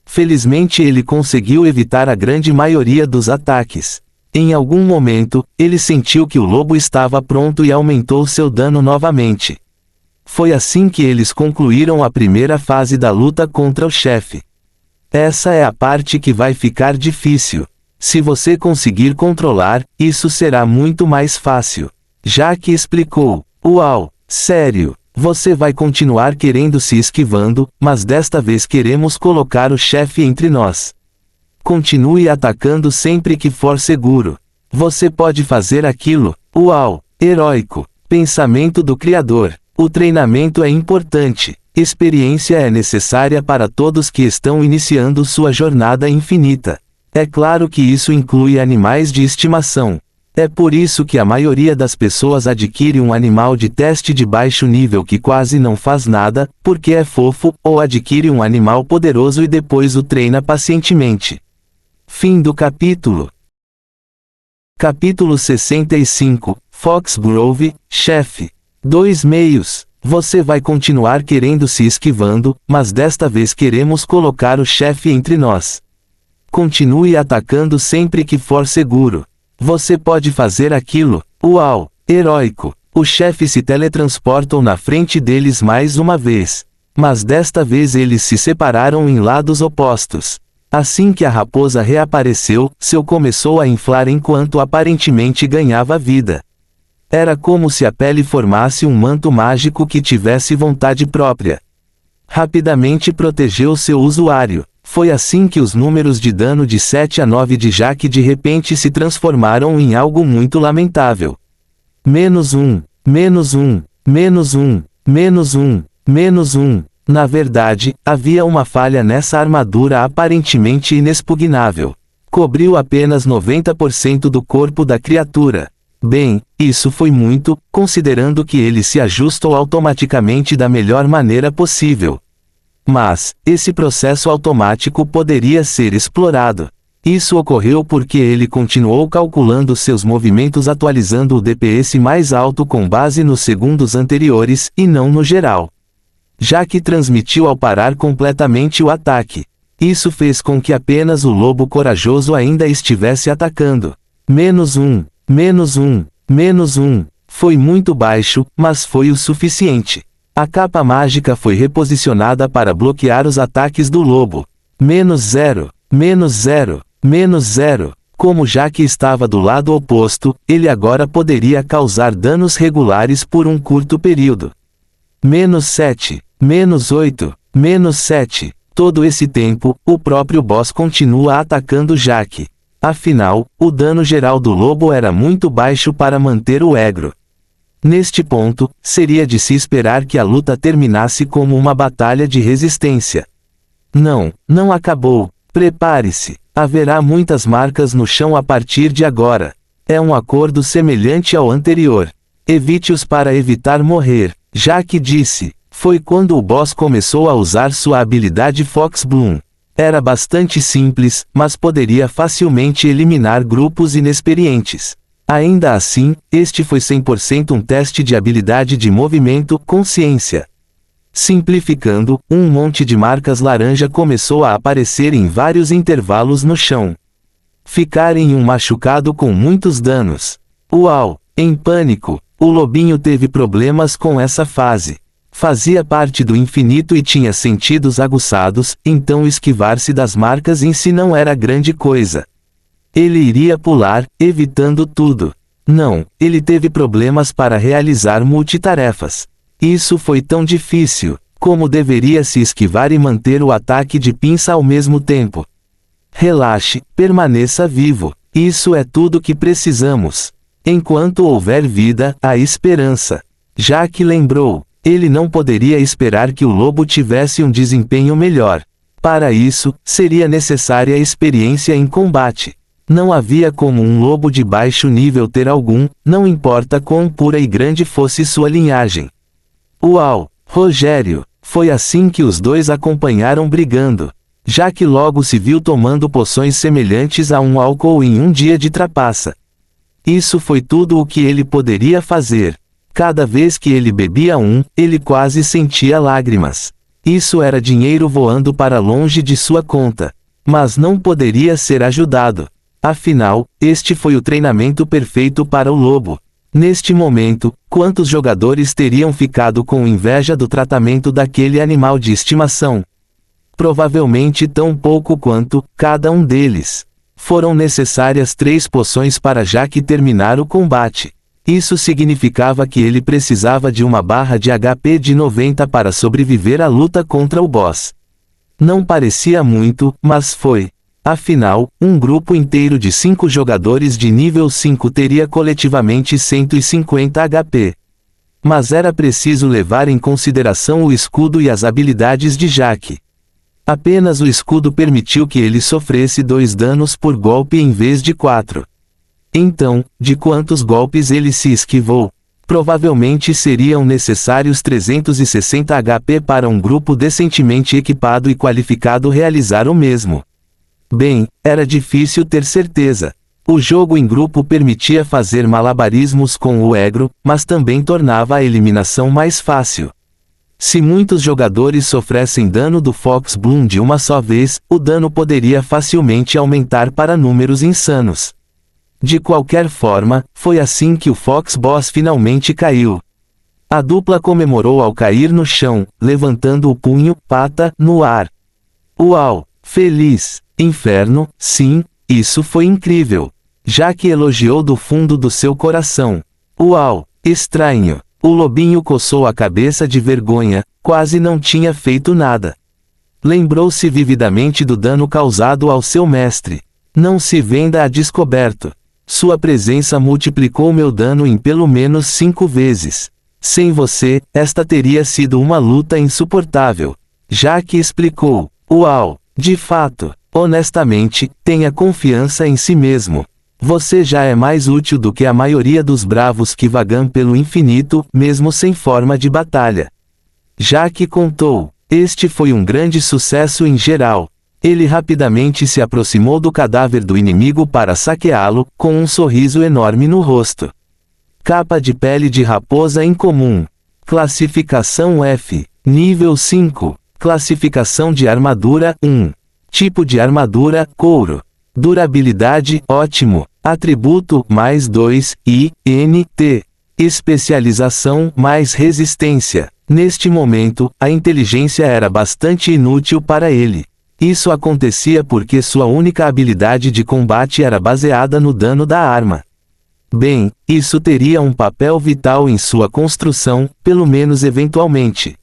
Felizmente ele conseguiu evitar a grande maioria dos ataques. Em algum momento, ele sentiu que o lobo estava pronto e aumentou seu dano novamente. Foi assim que eles concluíram a primeira fase da luta contra o chefe. Essa é a parte que vai ficar difícil. Se você conseguir controlar, isso será muito mais fácil. Jack explicou. Uau, sério, você vai continuar querendo se esquivando, mas desta vez queremos colocar o chefe entre nós. Continue atacando sempre que for seguro. Você pode fazer aquilo. Uau, heróico. Pensamento do Criador. O treinamento é importante. Experiência é necessária para todos que estão iniciando sua jornada infinita. É claro que isso inclui animais de estimação. É por isso que a maioria das pessoas adquire um animal de teste de baixo nível que quase não faz nada, porque é fofo, ou adquire um animal poderoso e depois o treina pacientemente. Fim do capítulo. Capítulo 65, Foxgrove, chefe. 2 meios. Você vai continuar querendo se esquivando, mas desta vez queremos colocar o chefe entre nós. Continue atacando sempre que for seguro. Você pode fazer aquilo. Uau, heróico. Os chefes se teletransportam na frente deles mais uma vez. Mas desta vez eles se separaram em lados opostos. Assim que a raposa reapareceu, seu começou a inflar enquanto aparentemente ganhava vida. Era como se a pele formasse um manto mágico que tivesse vontade própria. Rapidamente protegeu seu usuário. Foi assim que os números de dano de 7 a 9 de Jack de repente se transformaram em algo muito lamentável. -1, -1, -1, -1, -1. Na verdade, havia uma falha nessa armadura aparentemente inexpugnável. Cobriu apenas 90% do corpo da criatura. Bem, isso foi muito, considerando que ele se ajustou automaticamente da melhor maneira possível. Mas, esse processo automático poderia ser explorado. Isso ocorreu porque ele continuou calculando seus movimentos atualizando o DPS mais alto com base nos segundos anteriores, e não no geral. Jack transmitiu ao parar completamente o ataque. Isso fez com que apenas o lobo corajoso ainda estivesse atacando. -1, -1, -1. Foi muito baixo, mas foi o suficiente. A capa mágica foi reposicionada para bloquear os ataques do lobo. -0, -0, -0. Como Jack estava do lado oposto, ele agora poderia causar danos regulares por um curto período. -7, -8, -7. Todo esse tempo, o próprio boss continua atacando Jack. Afinal, o dano geral do lobo era muito baixo para manter o egro. Neste ponto, seria de se esperar que a luta terminasse como uma batalha de resistência. Não acabou. Prepare-se. Haverá muitas marcas no chão a partir de agora. É um acordo semelhante ao anterior. Evite-os para evitar morrer. Jack disse. Foi quando o boss começou a usar sua habilidade Fox Bloom. Era bastante simples, mas poderia facilmente eliminar grupos inexperientes. Ainda assim, este foi 100% um teste de habilidade de movimento, consciência. Simplificando, um monte de marcas laranja começou a aparecer em vários intervalos no chão. Ficar em um machucado com muitos danos. Uau! Em pânico, o lobinho teve problemas com essa fase. Fazia parte do infinito e tinha sentidos aguçados, então esquivar-se das marcas em si não era grande coisa. Ele iria pular, evitando tudo. Não, ele teve problemas para realizar multitarefas. Isso foi tão difícil, como deveria se esquivar e manter o ataque de pinça ao mesmo tempo. Relaxe, permaneça vivo. Isso é tudo que precisamos. Enquanto houver vida, há esperança. Jack lembrou. Ele não poderia esperar que o lobo tivesse um desempenho melhor. Para isso, seria necessária experiência em combate. Não havia como um lobo de baixo nível ter algum, não importa quão pura e grande fosse sua linhagem. Uau, Rogério! Foi assim que os dois acompanharam brigando. Jack logo se viu tomando poções semelhantes a um álcool em um dia de trapaça. Isso foi tudo o que ele poderia fazer. Cada vez que ele bebia ele quase sentia lágrimas. Isso era dinheiro voando para longe de sua conta. Mas não poderia ser ajudado. Afinal, este foi o treinamento perfeito para o lobo. Neste momento, quantos jogadores teriam ficado com inveja do tratamento daquele animal de estimação? Provavelmente tão pouco quanto cada um deles. Foram necessárias 3 poções para Jack terminar o combate. Isso significava que ele precisava de uma barra de HP de 90 para sobreviver à luta contra o boss. Não parecia muito, mas foi. Afinal, um grupo inteiro de 5 jogadores de nível 5 teria coletivamente 150 HP. Mas era preciso levar em consideração o escudo e as habilidades de Jack. Apenas o escudo permitiu que ele sofresse 2 danos por golpe em vez de 4. Então, de quantos golpes ele se esquivou? Provavelmente seriam necessários 360 HP para um grupo decentemente equipado e qualificado realizar o mesmo. Bem, era difícil ter certeza. O jogo em grupo permitia fazer malabarismos com o Egro, mas também tornava a eliminação mais fácil. Se muitos jogadores sofressem dano do Fox Bloom de uma só vez, o dano poderia facilmente aumentar para números insanos. De qualquer forma, foi assim que o Fox Boss finalmente caiu. A dupla comemorou ao cair no chão, levantando o punho, pata, no ar. Uau! Feliz! Inferno, sim, isso foi incrível. Jack elogiou do fundo do seu coração. Uau! Estranho! O lobinho coçou a cabeça de vergonha, quase não tinha feito nada. Lembrou-se vividamente do dano causado ao seu mestre. Não se venda a descoberto. Sua presença multiplicou meu dano em pelo menos 5 vezes. Sem você, esta teria sido uma luta insuportável. Jack explicou. Uau! De fato, honestamente, tenha confiança em si mesmo. Você já é mais útil do que a maioria dos bravos que vagam pelo infinito, mesmo sem forma de batalha. Jack contou. Este foi um grande sucesso em geral. Ele rapidamente se aproximou do cadáver do inimigo para saqueá-lo, com um sorriso enorme no rosto. Capa de pele de raposa incomum. Classificação F. Nível 5. Classificação de armadura 1. Tipo de armadura, couro. Durabilidade, ótimo. Atributo, mais 2, I, N, T. Especialização, mais resistência. Neste momento, a inteligência era bastante inútil para ele. Isso acontecia porque sua única habilidade de combate era baseada no dano da arma. Bem, isso teria um papel vital em sua construção, pelo menos eventualmente.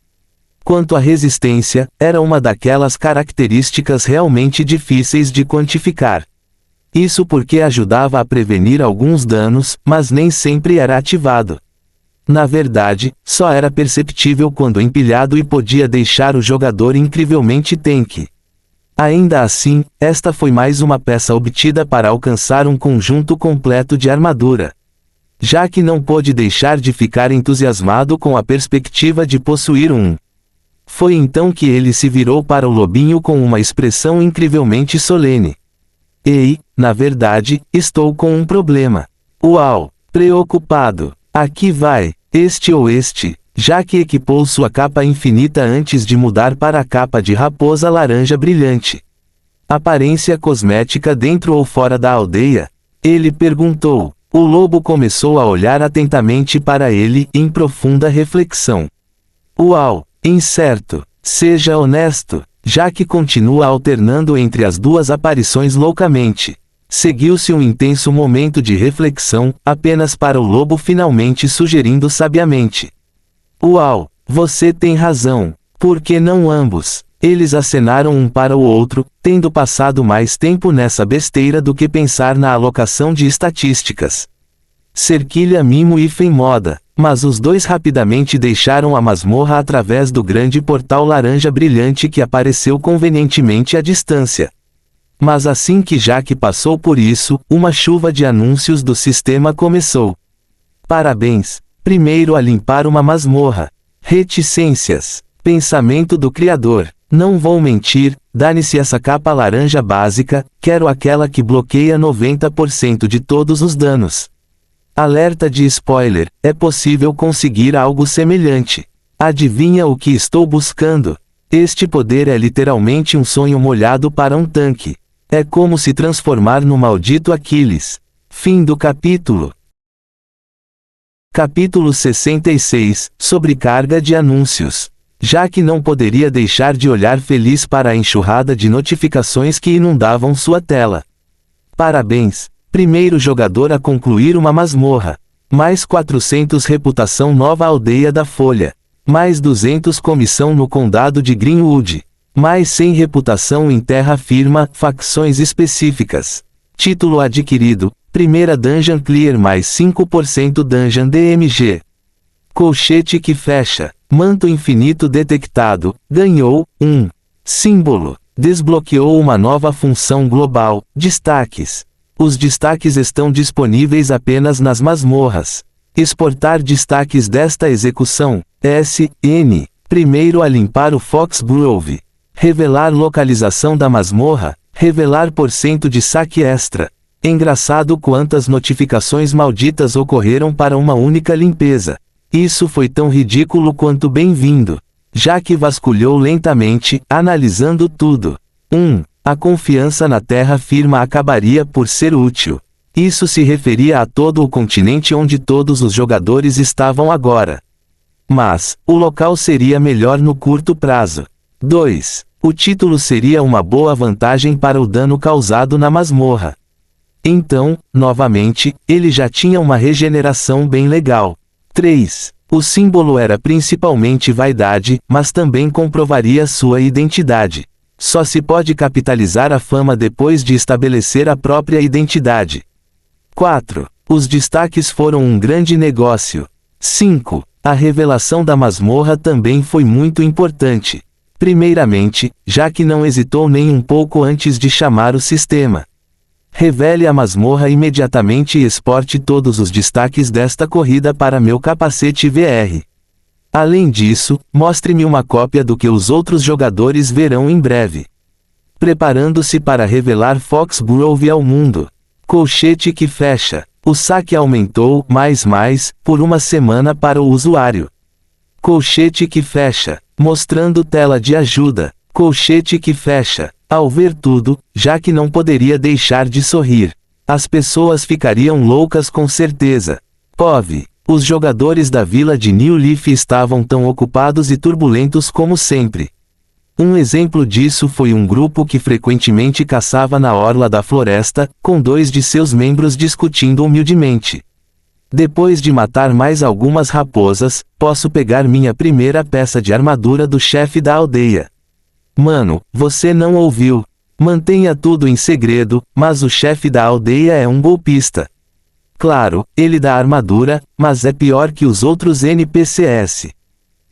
Quanto à resistência, era uma daquelas características realmente difíceis de quantificar. Isso porque ajudava a prevenir alguns danos, mas nem sempre era ativado. Na verdade, só era perceptível quando empilhado e podia deixar o jogador incrivelmente tanque. Ainda assim, esta foi mais uma peça obtida para alcançar um conjunto completo de armadura. Jack não pôde deixar de ficar entusiasmado com a perspectiva de possuir um. Foi então que ele se virou para o lobinho com uma expressão incrivelmente solene. Ei, na verdade, estou com um problema. Uau! Preocupado. Aqui vai, este ou este. Jack equipou sua capa infinita antes de mudar para a capa de raposa laranja brilhante. Aparência cosmética dentro ou fora da aldeia? Ele perguntou. O lobo começou a olhar atentamente para ele, em profunda reflexão. Uau! Incerto. Seja honesto. Jack continua alternando entre as duas aparições loucamente. Seguiu-se um intenso momento de reflexão, apenas para o lobo finalmente sugerindo sabiamente. Uau! Você tem razão. Por que não ambos? Eles acenaram um para o outro, tendo passado mais tempo nessa besteira do que pensar na alocação de estatísticas. Cerquilha mimo hífen moda. Mas os dois rapidamente deixaram a masmorra através do grande portal laranja brilhante que apareceu convenientemente à distância. Mas assim que Jack passou por isso, uma chuva de anúncios do sistema começou. Parabéns! Primeiro a limpar uma masmorra. Reticências. Pensamento do criador. Não vou mentir, dane-se essa capa laranja básica, quero aquela que bloqueia 90% de todos os danos. Alerta de spoiler, é possível conseguir algo semelhante. Adivinha o que estou buscando? Este poder é literalmente um sonho molhado para um tanque. É como se transformar no maldito Aquiles. Fim do capítulo. Capítulo 66, Sobrecarga de anúncios. Jack não poderia deixar de olhar feliz para a enxurrada de notificações que inundavam sua tela. Parabéns, primeiro jogador a concluir uma masmorra. Mais 400 reputação Nova Aldeia da Folha. Mais 200 comissão no condado de Greenwood. Mais 100 reputação em terra firma, facções específicas. Título adquirido, primeira Dungeon Clear mais 5% Dungeon DMG. Colchete que fecha, manto infinito detectado, ganhou, 1. Símbolo, desbloqueou uma nova função global, destaques. Os destaques estão disponíveis apenas nas masmorras. Exportar destaques desta execução, S.N. Primeiro a limpar o Foxgrove. Revelar localização da masmorra, revelar porcento de saque extra. Engraçado quantas notificações malditas ocorreram para uma única limpeza. Isso foi tão ridículo quanto bem-vindo. Já que vasculhou lentamente, analisando tudo. 1. A confiança na terra firma acabaria por ser útil. Isso se referia a todo o continente onde todos os jogadores estavam agora. Mas, o local seria melhor no curto prazo. 2. O título seria uma boa vantagem para o dano causado na masmorra. Então, novamente, ele já tinha uma regeneração bem legal. 3. O símbolo era principalmente vaidade, mas também comprovaria sua identidade. Só se pode capitalizar a fama depois de estabelecer a própria identidade. 4. Os destaques foram um grande negócio. 5. A revelação da masmorra também foi muito importante. Primeiramente, já que não hesitou nem um pouco antes de chamar o sistema. Revele a masmorra imediatamente e exporte todos os destaques desta corrida para meu capacete VR. Além disso, mostre-me uma cópia do que os outros jogadores verão em breve. Preparando-se para revelar Foxgrove ao mundo. Colchete que fecha. O saque aumentou, por uma semana para o usuário. Colchete que fecha. Mostrando tela de ajuda. Colchete que fecha. Ao ver tudo, já que não poderia deixar de sorrir. As pessoas ficariam loucas com certeza. POV. Os jogadores da vila de New Leaf estavam tão ocupados e turbulentos como sempre. Um exemplo disso foi um grupo que frequentemente caçava na orla da floresta, com 2 de seus membros discutindo humildemente. Depois de matar mais algumas raposas, posso pegar minha primeira peça de armadura do chefe da aldeia. Mano, você não ouviu. Mantenha tudo em segredo, mas o chefe da aldeia é um golpista. Claro, ele dá armadura, mas é pior que os outros NPCs.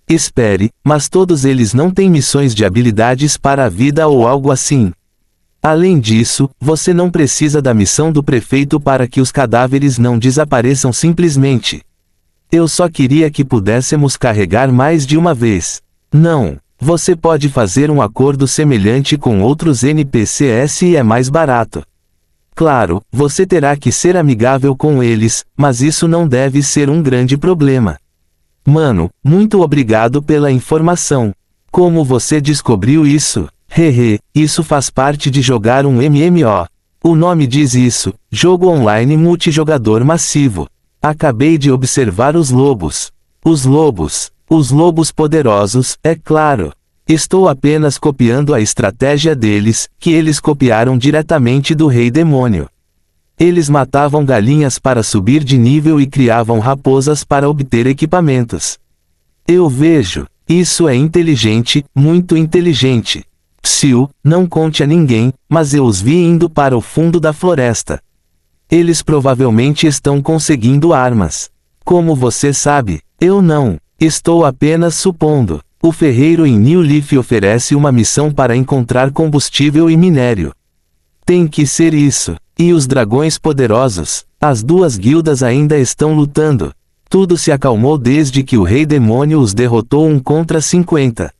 Espere, mas todos eles não têm missões de habilidades para a vida ou algo assim. Além disso, você não precisa da missão do prefeito para que os cadáveres não desapareçam simplesmente. Eu só queria que pudéssemos carregar mais de uma vez. Não, você pode fazer um acordo semelhante com outros NPCs e é mais barato. Claro, você terá que ser amigável com eles, mas isso não deve ser um grande problema. Mano, muito obrigado pela informação. Como você descobriu isso? Hehe, isso faz parte de jogar um MMO. O nome diz isso, jogo online multijogador massivo. Acabei de observar os lobos. Os lobos poderosos, é claro. Estou apenas copiando a estratégia deles, que eles copiaram diretamente do Rei Demônio. Eles matavam galinhas para subir de nível e criavam raposas para obter equipamentos. Eu vejo, isso é inteligente, muito inteligente. Psiu, não conte a ninguém, mas eu os vi indo para o fundo da floresta. Eles provavelmente estão conseguindo armas. Como você sabe, eu não. Estou apenas supondo. O ferreiro em New Leaf oferece uma missão para encontrar combustível e minério. Tem que ser isso. E os dragões poderosos? As 2 guildas ainda estão lutando. Tudo se acalmou desde que o Rei Demônio os derrotou 1 contra 50.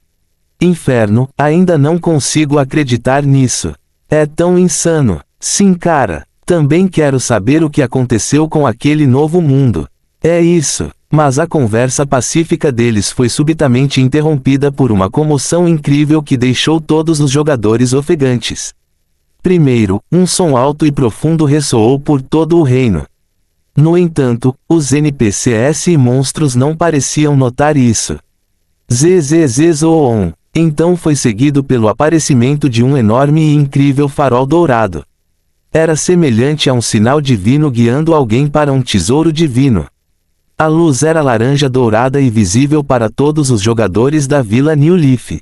Inferno, ainda não consigo acreditar nisso. É tão insano. Sim, cara. Também quero saber o que aconteceu com aquele novo mundo. É isso. Mas a conversa pacífica deles foi subitamente interrompida por uma comoção incrível que deixou todos os jogadores ofegantes. Primeiro, um som alto e profundo ressoou por todo o reino. No entanto, os NPCs e monstros não pareciam notar isso. Zzzoon. Então foi seguido pelo aparecimento de um enorme e incrível farol dourado. Era semelhante a um sinal divino guiando alguém para um tesouro divino. A luz era laranja dourada e visível para todos os jogadores da Vila New Leaf.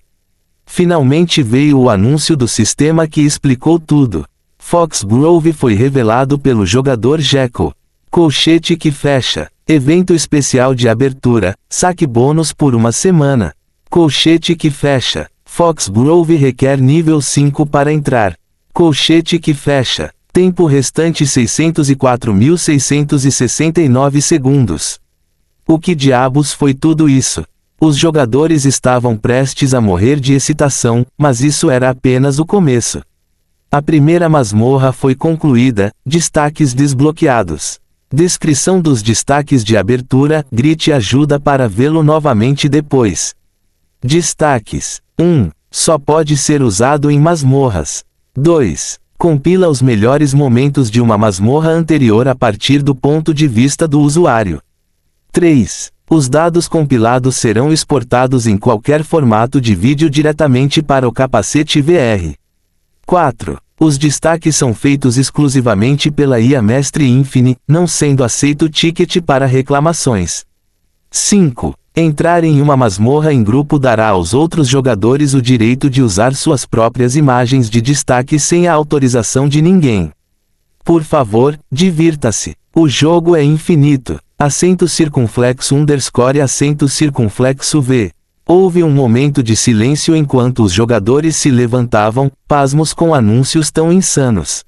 Finalmente veio o anúncio do sistema que explicou tudo. Foxgrove foi revelado pelo jogador Jekyll. Colchete que fecha. Evento especial de abertura. Saque bônus por uma semana. Colchete que fecha. Foxgrove requer nível 5 para entrar. Colchete que fecha. Tempo restante 604.669 segundos. O que diabos foi tudo isso? Os jogadores estavam prestes a morrer de excitação, mas isso era apenas o começo. A primeira masmorra foi concluída, destaques desbloqueados. Descrição dos destaques de abertura, grite ajuda para vê-lo novamente depois. Destaques: 1. Só pode ser usado em masmorras. 2. Compila os melhores momentos de uma masmorra anterior a partir do ponto de vista do usuário. 3. Os dados compilados serão exportados em qualquer formato de vídeo diretamente para o capacete VR. 4. Os destaques são feitos exclusivamente pela IA Mestre Infini, não sendo aceito ticket para reclamações. 5. Entrar em uma masmorra em grupo dará aos outros jogadores o direito de usar suas próprias imagens de destaque sem a autorização de ninguém. Por favor, divirta-se. O jogo é infinito. Acento circunflexo _ acento circunflexo V. Houve um momento de silêncio enquanto os jogadores se levantavam, pasmos com anúncios tão insanos.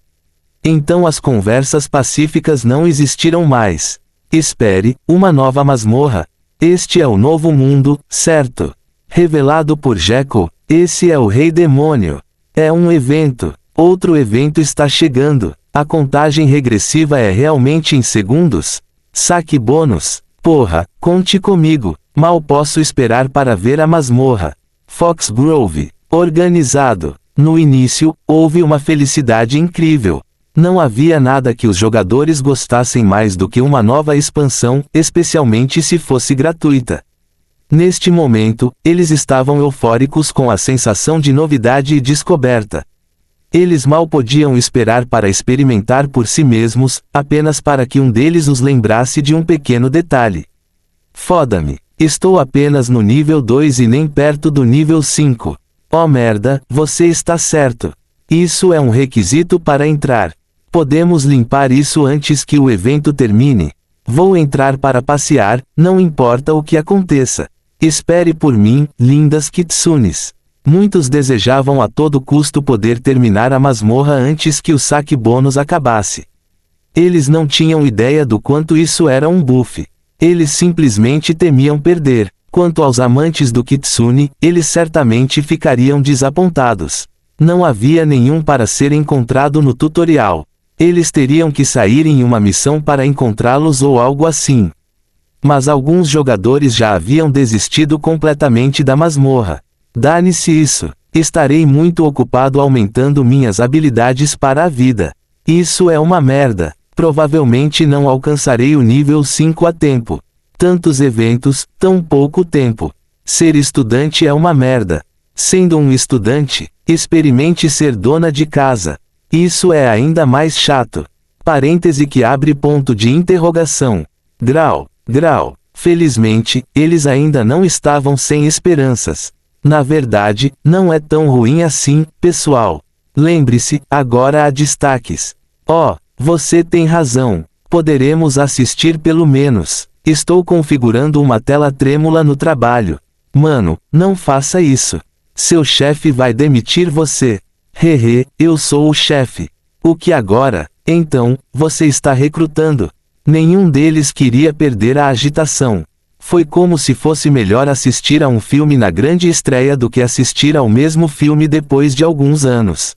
Então as conversas pacíficas não existiram mais. Espere, uma nova masmorra. Este é o novo mundo, certo? Revelado por Jekyll, esse é o Rei Demônio. É um evento. Outro evento está chegando. A contagem regressiva é realmente em segundos? Saque bônus. Porra, conte comigo. Mal posso esperar para ver a masmorra. Foxgrove. Organizado. No início, houve uma felicidade incrível. Não havia nada que os jogadores gostassem mais do que uma nova expansão, especialmente se fosse gratuita. Neste momento, eles estavam eufóricos com a sensação de novidade e descoberta. Eles mal podiam esperar para experimentar por si mesmos, apenas para que um deles os lembrasse de um pequeno detalhe. Foda-me. Estou apenas no nível 2 e nem perto do nível 5. Oh merda, você está certo. Isso é um requisito para entrar. Podemos limpar isso antes que o evento termine. Vou entrar para passear, não importa o que aconteça. Espere por mim, lindas kitsunes. Muitos desejavam a todo custo poder terminar a masmorra antes que o saque bônus acabasse. Eles não tinham ideia do quanto isso era um buff. Eles simplesmente temiam perder. Quanto aos amantes do kitsune, eles certamente ficariam desapontados. Não havia nenhum para ser encontrado no tutorial. Eles teriam que sair em uma missão para encontrá-los ou algo assim. Mas alguns jogadores já haviam desistido completamente da masmorra. Dane-se isso. Estarei muito ocupado aumentando minhas habilidades para a vida. Isso é uma merda. Provavelmente não alcançarei o nível 5 a tempo. Tantos eventos, tão pouco tempo. Ser estudante é uma merda. Sendo um estudante, experimente ser dona de casa. Isso é ainda mais chato. Parêntese que abre ponto de interrogação. Grau. Felizmente, eles ainda não estavam sem esperanças. Na verdade, não é tão ruim assim, pessoal. Lembre-se, agora há destaques. Oh, você tem razão. Poderemos assistir pelo menos. Estou configurando uma tela trêmula no trabalho. Mano, não faça isso. Seu chefe vai demitir você. Hehe, eu sou o chefe. O que agora? Então, você está recrutando. Nenhum deles queria perder a agitação. Foi como se fosse melhor assistir a um filme na grande estreia do que assistir ao mesmo filme depois de alguns anos.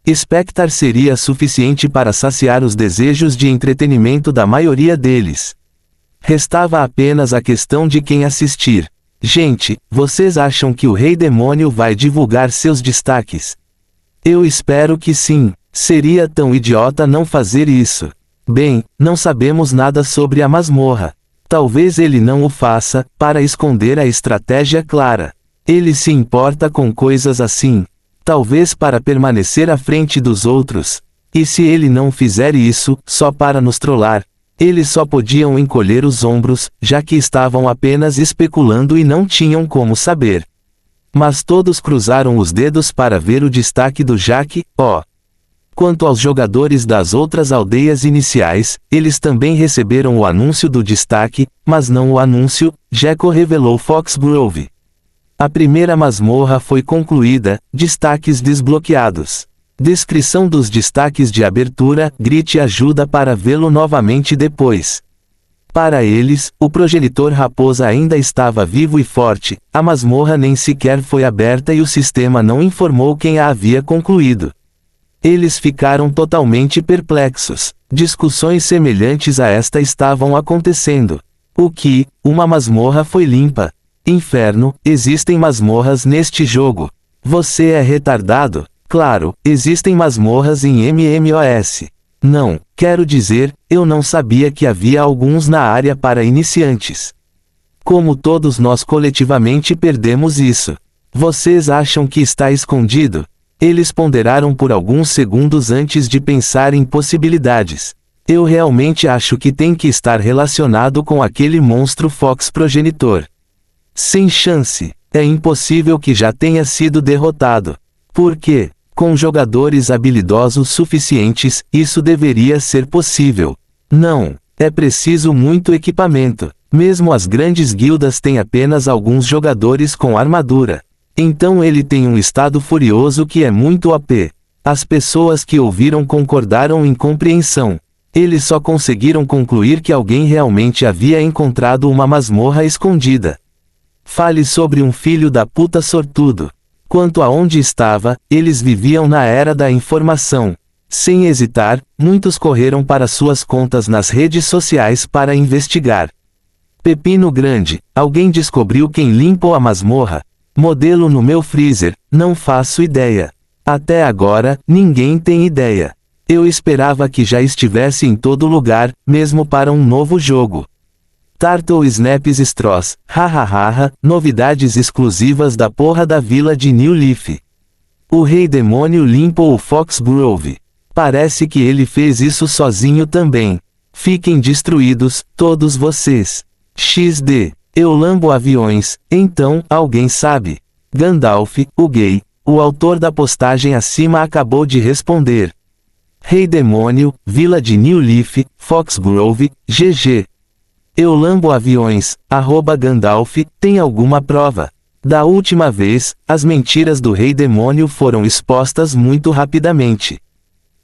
Spectre seria suficiente para saciar os desejos de entretenimento da maioria deles. Restava apenas a questão de quem assistir. Gente, vocês acham que o Rei Demônio vai divulgar seus destaques? Eu espero que sim. Seria tão idiota não fazer isso. Bem, não sabemos nada sobre a masmorra. Talvez ele não o faça, para esconder a estratégia clara. Ele se importa com coisas assim. Talvez para permanecer à frente dos outros. E se ele não fizer isso, só para nos trollar? Eles só podiam encolher os ombros, já que estavam apenas especulando e não tinham como saber. Mas todos cruzaram os dedos para ver o destaque do Jack, ó. Quanto aos jogadores das outras aldeias iniciais, eles também receberam o anúncio do destaque, mas não o anúncio, Jekko revelou Foxgrove. A primeira masmorra foi concluída, destaques desbloqueados. Descrição dos destaques de abertura, grite ajuda para vê-lo novamente depois. Para eles, o progenitor raposa ainda estava vivo e forte, a masmorra nem sequer foi aberta e o sistema não informou quem a havia concluído. Eles ficaram totalmente perplexos. Discussões semelhantes a esta estavam acontecendo. Uma masmorra foi limpa. Inferno, existem masmorras neste jogo. Você é retardado? Claro, existem masmorras em MMOS. Não, quero dizer, eu não sabia que havia alguns na área para iniciantes. Como todos nós coletivamente perdemos isso. Vocês acham que está escondido? Eles ponderaram por alguns segundos antes de pensar em possibilidades. Eu realmente acho que tem que estar relacionado com aquele monstro Fox progenitor. Sem chance. É impossível que já tenha sido derrotado. Por quê? Com jogadores habilidosos suficientes, isso deveria ser possível. Não. É preciso muito equipamento. Mesmo as grandes guildas têm apenas alguns jogadores com armadura. Então ele tem um estado furioso que é muito OP. As pessoas que ouviram concordaram em compreensão. Eles só conseguiram concluir que alguém realmente havia encontrado uma masmorra escondida. Fale sobre um filho da puta sortudo. Quanto a onde estava, eles viviam na era da informação. Sem hesitar, muitos correram para suas contas nas redes sociais para investigar. Pepino grande, alguém descobriu quem limpou a masmorra? Modelo no meu freezer, não faço ideia. Até agora, ninguém tem ideia. Eu esperava que já estivesse em todo lugar, mesmo para um novo jogo. Turtle Snaps Straws, hahaha, novidades exclusivas da porra da vila de New Leaf. O Rei Demônio limpou o Foxgrove. Parece que ele fez isso sozinho também. Fiquem destruídos, todos vocês. XD. Eu lambo aviões, então, alguém sabe? Gandalf, o gay, o autor da postagem acima acabou de responder. Rei Demônio, Vila de New Leaf, Foxgrove, GG. Eu lambo aviões, @Gandalf, tem alguma prova? Da última vez, as mentiras do Rei Demônio foram expostas muito rapidamente.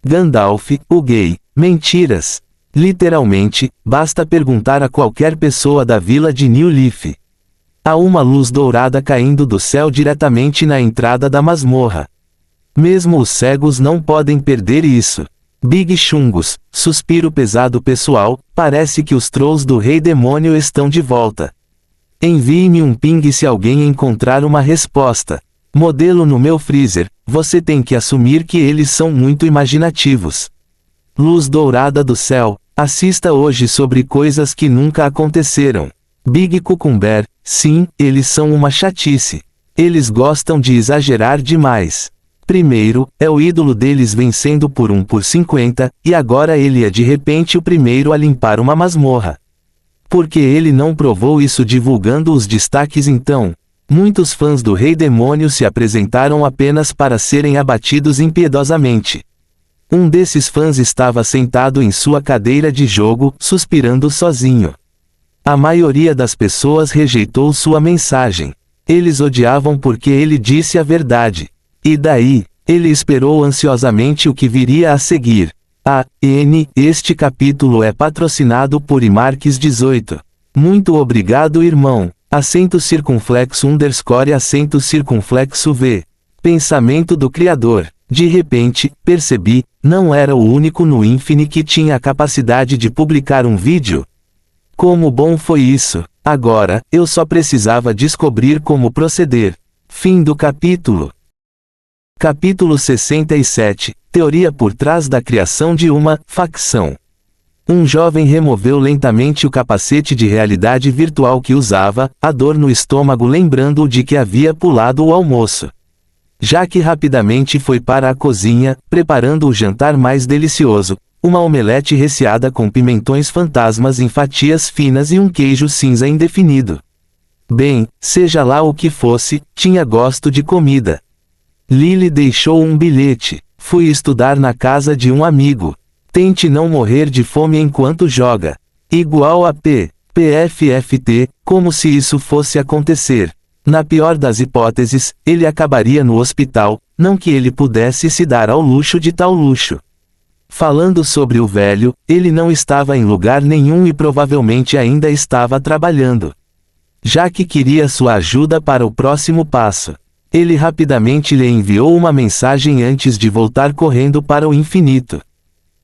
Gandalf, o gay, mentiras. Literalmente, basta perguntar a qualquer pessoa da vila de New Leaf. Há uma luz dourada caindo do céu diretamente na entrada da masmorra. Mesmo os cegos não podem perder isso. Big Chungos, suspiro pesado pessoal, parece que os trolls do Rei Demônio estão de volta. Envie-me um ping se alguém encontrar uma resposta. Modelo no meu freezer, você tem que assumir que eles são muito imaginativos. Luz dourada do céu, assista hoje sobre coisas que nunca aconteceram. Big Cucumber, sim, eles são uma chatice. Eles gostam de exagerar demais. Primeiro, é o ídolo deles vencendo por 1 por 50, e agora ele é de repente o primeiro a limpar uma masmorra. Porque ele não provou isso divulgando os destaques então? Muitos fãs do Rei Demônio se apresentaram apenas para serem abatidos impiedosamente. Um desses fãs estava sentado em sua cadeira de jogo, suspirando sozinho. A maioria das pessoas rejeitou sua mensagem. Eles odiavam porque ele disse a verdade. E daí, ele esperou ansiosamente o que viria a seguir. Este capítulo é patrocinado por Imarques 18. Muito obrigado irmão. Acento circunflexo _ acento circunflexo V. Pensamento do Criador. De repente, percebi, não era o único no Infinity que tinha a capacidade de publicar um vídeo. Como bom foi isso! Agora, eu só precisava descobrir como proceder. Fim do capítulo. Capítulo 67. Teoria por trás da criação de uma facção. Um jovem removeu lentamente o capacete de realidade virtual que usava, a dor no estômago lembrando-o de que havia pulado o almoço. Jaque rapidamente foi para a cozinha, preparando o jantar mais delicioso, uma omelete recheada com pimentões fantasmas em fatias finas e um queijo cinza indefinido. Bem, seja lá o que fosse, tinha gosto de comida. Lily deixou um bilhete. Fui estudar na casa de um amigo. Tente não morrer de fome enquanto joga. Igual a PFFT, como se isso fosse acontecer. Na pior das hipóteses, ele acabaria no hospital, não que ele pudesse se dar ao luxo de tal luxo. Falando sobre o velho, ele não estava em lugar nenhum e provavelmente ainda estava trabalhando. Jaque queria sua ajuda para o próximo passo. Ele rapidamente lhe enviou uma mensagem antes de voltar correndo para o infinito.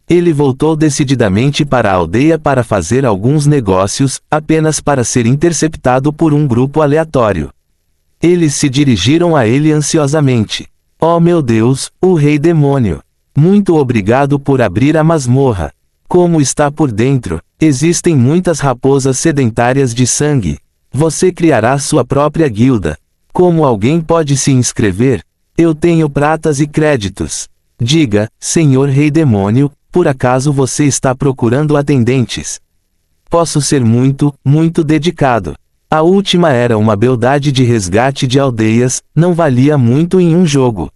Ele voltou decididamente para a aldeia para fazer alguns negócios, apenas para ser interceptado por um grupo aleatório. Eles se dirigiram a ele ansiosamente. Oh meu Deus, o rei demônio! Muito obrigado por abrir a masmorra. Como está por dentro? Existem muitas raposas sedentárias de sangue. Você criará sua própria guilda. Como alguém pode se inscrever? Eu tenho pratas e créditos. Diga, senhor rei demônio, por acaso você está procurando atendentes? Posso ser muito dedicado. A última era uma beldade de resgate de aldeias, não valia muito em um jogo.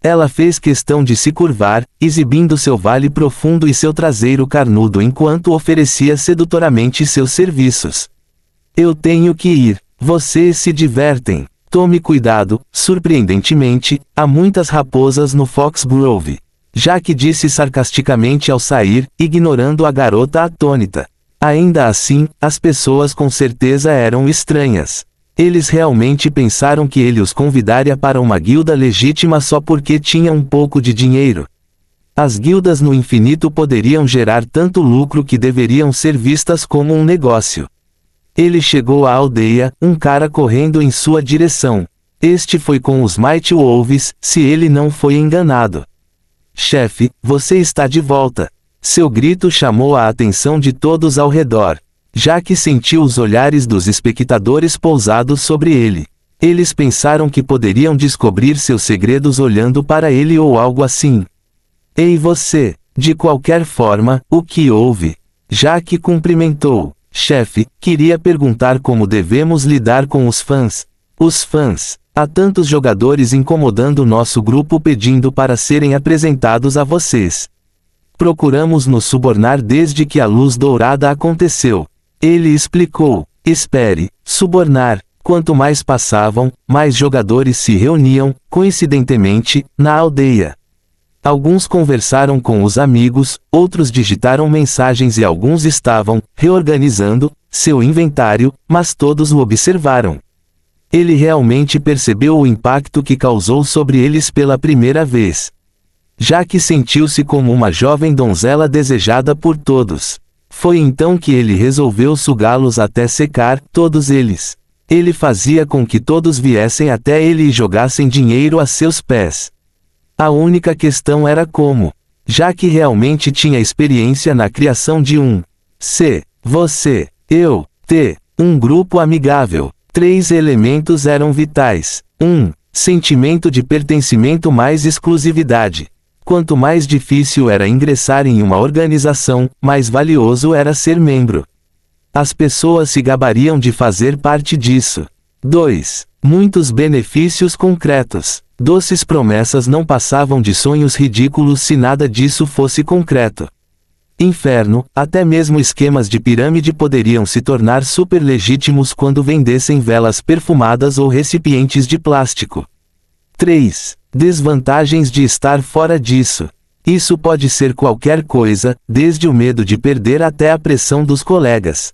Ela fez questão de se curvar, exibindo seu vale profundo e seu traseiro carnudo enquanto oferecia sedutoramente seus serviços. Eu tenho que ir. Vocês se divertem. Tome cuidado, surpreendentemente, há muitas raposas no Foxgrove. Jaque disse sarcasticamente ao sair, ignorando a garota atônita. Ainda assim, as pessoas com certeza eram estranhas. Eles realmente pensaram que ele os convidaria para uma guilda legítima só porque tinha um pouco de dinheiro. As guildas no infinito poderiam gerar tanto lucro que deveriam ser vistas como um negócio. Ele chegou à aldeia, um cara correndo em sua direção. Este foi com os Mighty Wolves, se ele não foi enganado. Chefe, você está de volta. Seu grito chamou a atenção de todos ao redor. Jaque sentiu os olhares dos espectadores pousados sobre ele. Eles pensaram que poderiam descobrir seus segredos olhando para ele ou algo assim. Ei você! De qualquer forma, o que houve? Jaque cumprimentou. Chefe, queria perguntar como devemos lidar com os fãs. Os fãs. Há tantos jogadores incomodando nosso grupo pedindo para serem apresentados a vocês. Procuramos nos subornar desde que a luz dourada aconteceu. Ele explicou. Espere, subornar. Quanto mais passavam, mais jogadores se reuniam, coincidentemente, na aldeia. Alguns conversaram com os amigos, outros digitaram mensagens e alguns estavam reorganizando seu inventário, mas todos o observaram. Ele realmente percebeu o impacto que causou sobre eles pela primeira vez. Jaque sentiu-se como uma jovem donzela desejada por todos. Foi então que ele resolveu sugá-los até secar, todos eles. Ele fazia com que todos viessem até ele e jogassem dinheiro a seus pés. A única questão era como. Jaque realmente tinha experiência na criação de você, eu, um grupo amigável. 3 elementos eram vitais. 1. Sentimento de pertencimento mais exclusividade. Quanto mais difícil era ingressar em uma organização, mais valioso era ser membro. As pessoas se gabariam de fazer parte disso. 2. Muitos benefícios concretos. Doces promessas não passavam de sonhos ridículos se nada disso fosse concreto. Inferno, até mesmo esquemas de pirâmide poderiam se tornar super legítimos quando vendessem velas perfumadas ou recipientes de plástico. 3. Desvantagens de estar fora disso. Isso pode ser qualquer coisa, desde o medo de perder até a pressão dos colegas.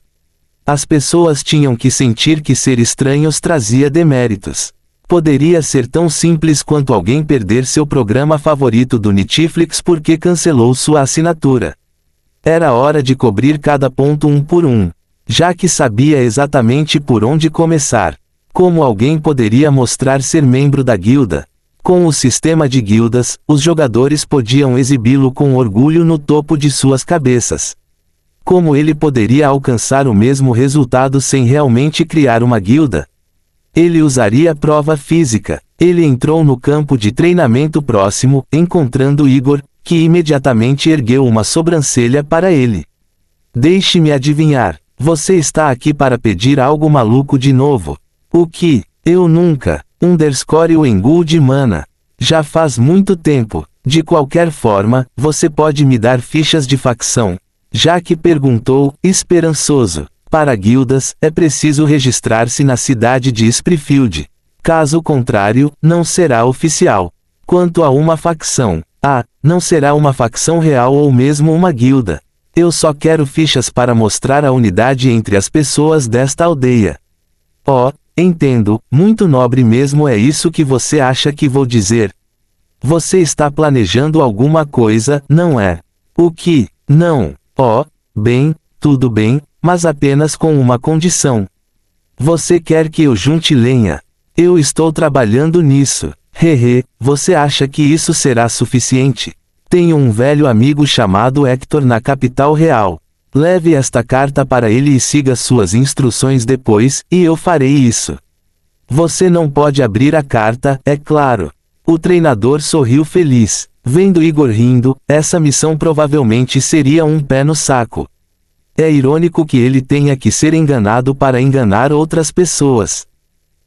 As pessoas tinham que sentir que ser estranhos trazia deméritos. Poderia ser tão simples quanto alguém perder seu programa favorito do Netflix porque cancelou sua assinatura. Era hora de cobrir cada ponto um por um. Jaque sabia exatamente por onde começar. Como alguém poderia mostrar ser membro da guilda? Com o sistema de guildas, os jogadores podiam exibi-lo com orgulho no topo de suas cabeças. Como ele poderia alcançar o mesmo resultado sem realmente criar uma guilda? Ele usaria prova física. Ele entrou no campo de treinamento próximo, encontrando Igor, que imediatamente ergueu uma sobrancelha para ele. Deixe-me adivinhar, você está aqui para pedir algo maluco de novo. O que? Eu nunca. Underscore o Engu de mana. Já faz muito tempo. De qualquer forma, você pode me dar fichas de facção. Jack perguntou, esperançoso. Para guildas, é preciso registrar-se na cidade de Springfield. Caso contrário, não será oficial. Quanto a uma facção, não será uma facção real ou mesmo uma guilda. Eu só quero fichas para mostrar a unidade entre as pessoas desta aldeia. Oh, entendo, muito nobre mesmo, é isso que você acha que vou dizer? Você está planejando alguma coisa, não é? O que? Não. Oh, bem, tudo bem, mas apenas com uma condição. Você quer que eu junte lenha? Eu estou trabalhando nisso. Hehe, você acha que isso será suficiente? Tenho um velho amigo chamado Hector na capital real. Leve esta carta para ele e siga suas instruções depois, e eu farei isso. Você não pode abrir a carta, é claro. O treinador sorriu feliz. Vendo Igor rindo, essa missão provavelmente seria um pé no saco. É irônico que ele tenha que ser enganado para enganar outras pessoas.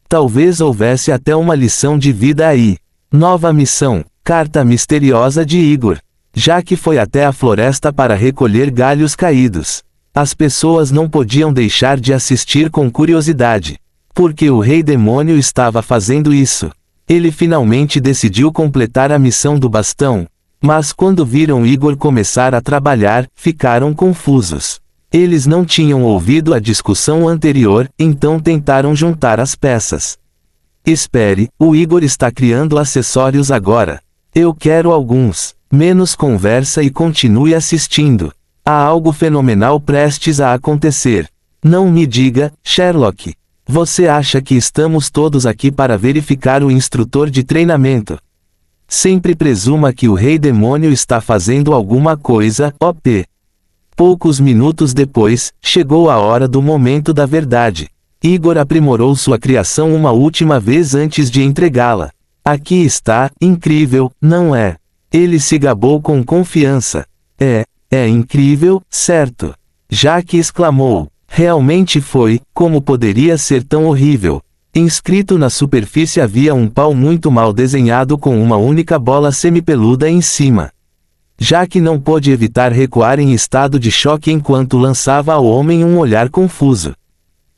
Talvez houvesse até uma lição de vida aí. Nova missão, carta misteriosa de Igor. Jack foi até a floresta para recolher galhos caídos. As pessoas não podiam deixar de assistir com curiosidade. Porque o Rei Demônio estava fazendo isso. Ele finalmente decidiu completar a missão do bastão. Mas quando viram Igor começar a trabalhar, ficaram confusos. Eles não tinham ouvido a discussão anterior, então tentaram juntar as peças. Espere, o Igor está criando acessórios agora. Eu quero alguns. Menos conversa e continue assistindo. Há algo fenomenal prestes a acontecer. Não me diga, Sherlock. Você acha que estamos todos aqui para verificar o instrutor de treinamento? Sempre presuma que o Rei Demônio está fazendo alguma coisa, OP. Poucos minutos depois, chegou a hora do momento da verdade. Igor aprimorou sua criação uma última vez antes de entregá-la. Aqui está, incrível, não é? Ele se gabou com confiança. É incrível, certo? Jack exclamou. Realmente foi, como poderia ser tão horrível? Inscrito na superfície havia um pau muito mal desenhado com uma única bola semipeluda em cima. Jack não pôde evitar recuar em estado de choque enquanto lançava ao homem um olhar confuso.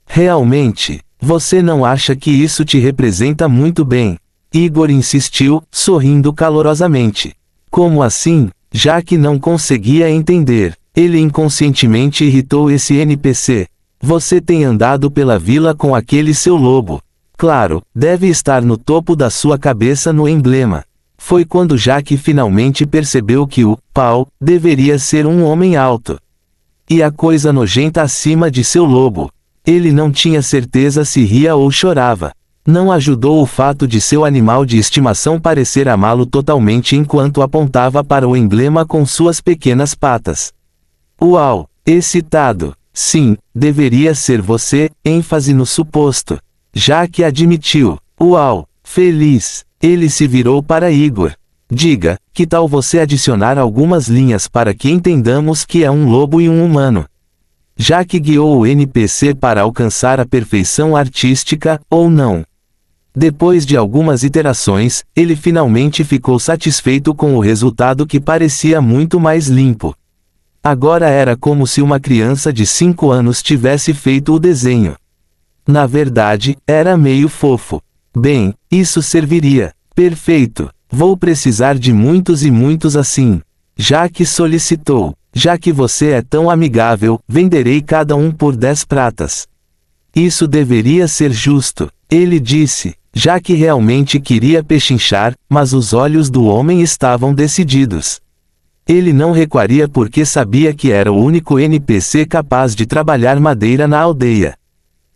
Realmente, você não acha que isso te representa muito bem? Igor insistiu, sorrindo calorosamente. Como assim? Jack não conseguia entender. Ele inconscientemente irritou esse NPC. Você tem andado pela vila com aquele seu lobo. Claro, deve estar no topo da sua cabeça no emblema. Foi quando Jack finalmente percebeu que o pau deveria ser um homem alto. E a coisa nojenta acima de seu lobo. Ele não tinha certeza se ria ou chorava. Não ajudou o fato de seu animal de estimação parecer amá-lo totalmente enquanto apontava para o emblema com suas pequenas patas. Uau! Excitado. Sim, deveria ser você, ênfase no suposto. Jack admitiu. Uau! Feliz. Ele se virou para Igor. Diga, que tal você adicionar algumas linhas para que entendamos que é um lobo e um humano? Jack guiou o NPC para alcançar a perfeição artística, ou não. Depois de algumas iterações, ele finalmente ficou satisfeito com o resultado que parecia muito mais limpo. Agora era como se uma criança de 5 anos tivesse feito o desenho. Na verdade, era meio fofo. Bem, isso serviria. Perfeito. Vou precisar de muitos e muitos assim. Jack solicitou. Já que você é tão amigável, venderei cada um por 10 pratas. Isso deveria ser justo, ele disse. Jack realmente queria pechinchar, mas os olhos do homem estavam decididos. Ele não recuaria porque sabia que era o único NPC capaz de trabalhar madeira na aldeia.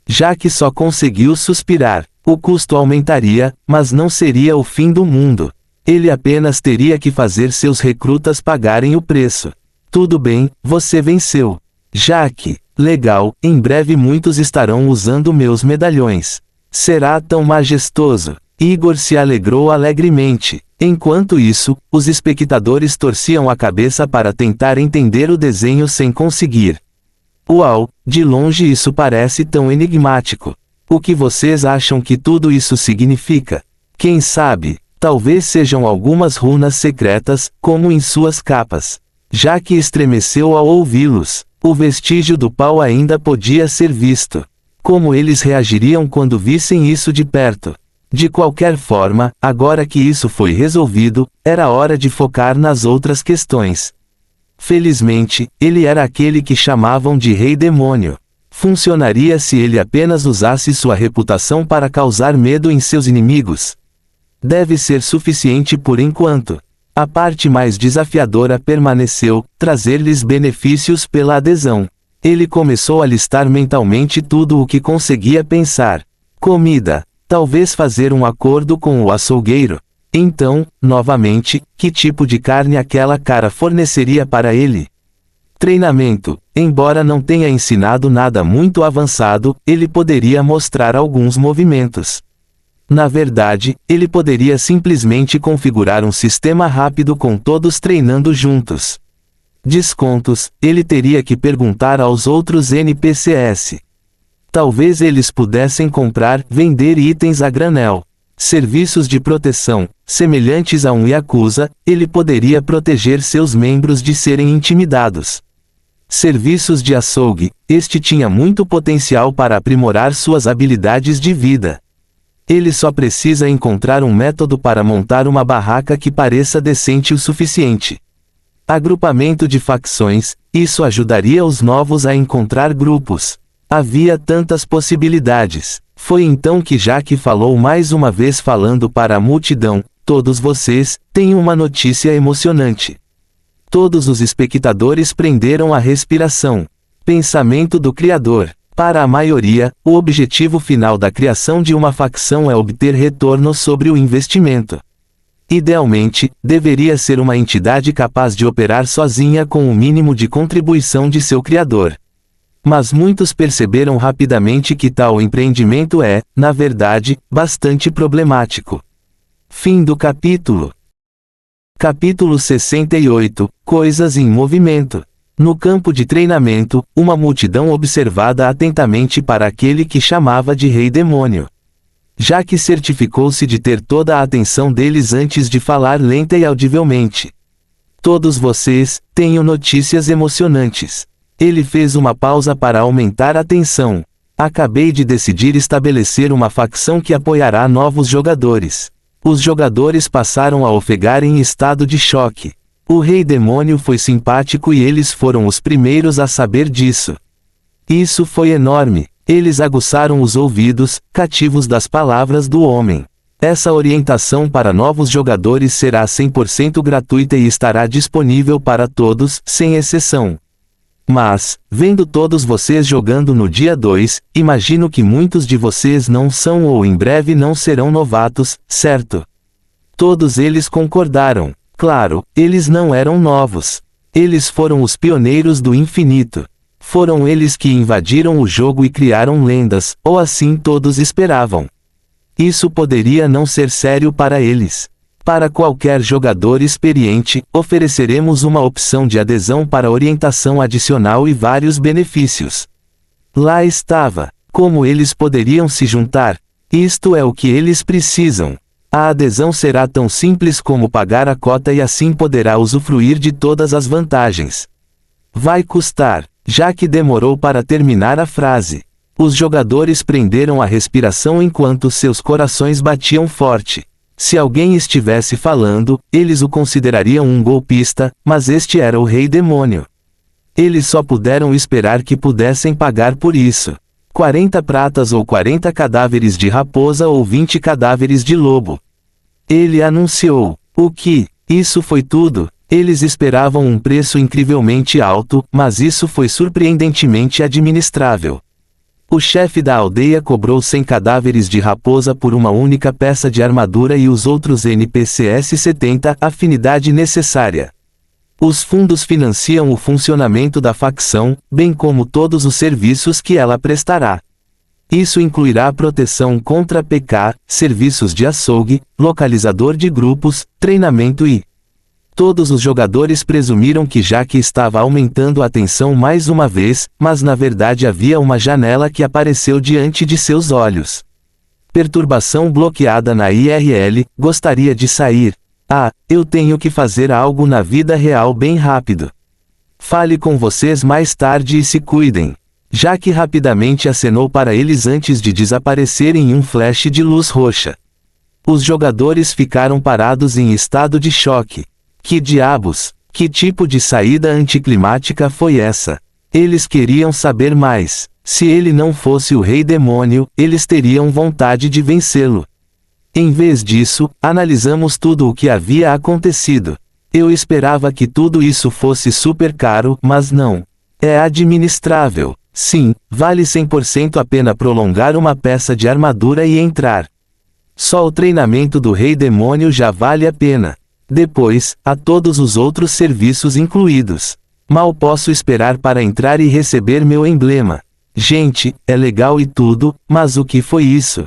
Jack só conseguiu suspirar. O custo aumentaria, mas não seria o fim do mundo. Ele apenas teria que fazer seus recrutas pagarem o preço. Tudo bem, você venceu. Jack, legal, em breve muitos estarão usando meus medalhões. Será tão majestoso. Igor se alegrou alegremente. Enquanto isso, os espectadores torciam a cabeça para tentar entender o desenho sem conseguir. Uau, de longe isso parece tão enigmático. O que vocês acham que tudo isso significa? Quem sabe, talvez sejam algumas runas secretas, como em suas capas. Jaque estremeceu ao ouvi-los. O vestígio do pau ainda podia ser visto. Como eles reagiriam quando vissem isso de perto? De qualquer forma, agora que isso foi resolvido, era hora de focar nas outras questões. Felizmente, ele era aquele que chamavam de Rei Demônio. Funcionaria se ele apenas usasse sua reputação para causar medo em seus inimigos? Deve ser suficiente por enquanto. A parte mais desafiadora permaneceu, trazer-lhes benefícios pela adesão. Ele começou a listar mentalmente tudo o que conseguia pensar. Comida. Talvez fazer um acordo com o açougueiro. Então, novamente, que tipo de carne aquela cara forneceria para ele? Treinamento. Embora não tenha ensinado nada muito avançado, ele poderia mostrar alguns movimentos. Na verdade, ele poderia simplesmente configurar um sistema rápido com todos treinando juntos. Descontos. Ele teria que perguntar aos outros NPCs. Talvez eles pudessem comprar, vender itens a granel. Serviços de proteção. Semelhantes a um Yakuza, ele poderia proteger seus membros de serem intimidados. Serviços de açougue. Este tinha muito potencial para aprimorar suas habilidades de vida. Ele só precisa encontrar um método para montar uma barraca que pareça decente o suficiente. Agrupamento de facções. Isso ajudaria os novos a encontrar grupos. Havia tantas possibilidades. Foi então que Jaque falou mais uma vez falando para a multidão: todos vocês, têm uma notícia emocionante. Todos os espectadores prenderam a respiração. Pensamento do Criador. Para a maioria, o objetivo final da criação de uma facção é obter retorno sobre o investimento. Idealmente, deveria ser uma entidade capaz de operar sozinha com o mínimo de contribuição de seu criador. Mas muitos perceberam rapidamente que tal empreendimento é, na verdade, bastante problemático. Fim do capítulo. Capítulo 68 – Coisas em movimento. No campo de treinamento, uma multidão observava atentamente para aquele que chamava de Rei Demônio. Jaque certificou-se de ter toda a atenção deles antes de falar lenta e audivelmente. Todos vocês, tenho notícias emocionantes. Ele fez uma pausa para aumentar a tensão. Acabei de decidir estabelecer uma facção que apoiará novos jogadores. Os jogadores passaram a ofegar em estado de choque. O Rei Demônio foi simpático e eles foram os primeiros a saber disso. Isso foi enorme. Eles aguçaram os ouvidos, cativos das palavras do homem. Essa orientação para novos jogadores será 100% gratuita e estará disponível para todos, sem exceção. Mas, vendo todos vocês jogando no dia 2, imagino que muitos de vocês não são ou em breve não serão novatos, certo? Todos eles concordaram. Claro, eles não eram novos. Eles foram os pioneiros do infinito. Foram eles que invadiram o jogo e criaram lendas, ou assim todos esperavam. Isso poderia não ser sério para eles. Para qualquer jogador experiente, ofereceremos uma opção de adesão para orientação adicional e vários benefícios. Lá estava. Como eles poderiam se juntar? Isto é o que eles precisam. A adesão será tão simples como pagar a cota e assim poderá usufruir de todas as vantagens. Vai custar. Jaque demorou para terminar a frase. Os jogadores prenderam a respiração enquanto seus corações batiam forte. Se alguém estivesse falando, eles o considerariam um golpista, mas este era o Rei Demônio. Eles só puderam esperar que pudessem pagar por isso. 40 pratas ou 40 cadáveres de raposa ou 20 cadáveres de lobo. Ele anunciou. O que? Isso foi tudo? Eles esperavam um preço incrivelmente alto, mas isso foi surpreendentemente administrável. O chefe da aldeia cobrou 100 cadáveres de raposa por uma única peça de armadura e os outros NPCs 70 afinidade necessária. Os fundos financiam o funcionamento da facção, bem como todos os serviços que ela prestará. Isso incluirá proteção contra PK, serviços de açougue, localizador de grupos, treinamento e... Todos os jogadores presumiram que Jack estava aumentando a tensão mais uma vez, mas na verdade havia uma janela que apareceu diante de seus olhos. Perturbação bloqueada na IRL, gostaria de sair. Eu tenho que fazer algo na vida real bem rápido. Fale com vocês mais tarde e se cuidem. Jack rapidamente acenou para eles antes de desaparecer em um flash de luz roxa. Os jogadores ficaram parados em estado de choque. Que diabos? Que tipo de saída anticlimática foi essa? Eles queriam saber mais. Se ele não fosse o Rei Demônio, eles teriam vontade de vencê-lo. Em vez disso, analisamos tudo o que havia acontecido. Eu esperava que tudo isso fosse super caro, mas não. É administrável. Sim, vale 100% a pena prolongar uma peça de armadura e entrar. Só o treinamento do Rei Demônio já vale a pena. Depois, há todos os outros serviços incluídos. Mal posso esperar para entrar e receber meu emblema. Gente, é legal e tudo, mas o que foi isso?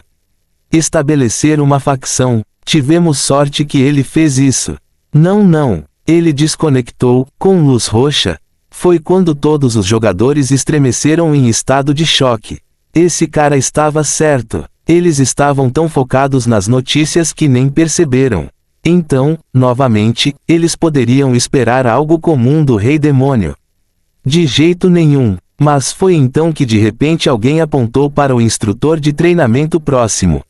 Estabelecer uma facção. Tivemos sorte que ele fez isso. Não. Ele desconectou, com luz roxa. Foi quando todos os jogadores estremeceram em estado de choque. Esse cara estava certo. Eles estavam tão focados nas notícias que nem perceberam. Então, novamente, eles poderiam esperar algo comum do Rei Demônio. De jeito nenhum. Mas foi então que de repente alguém apontou para o instrutor de treinamento próximo.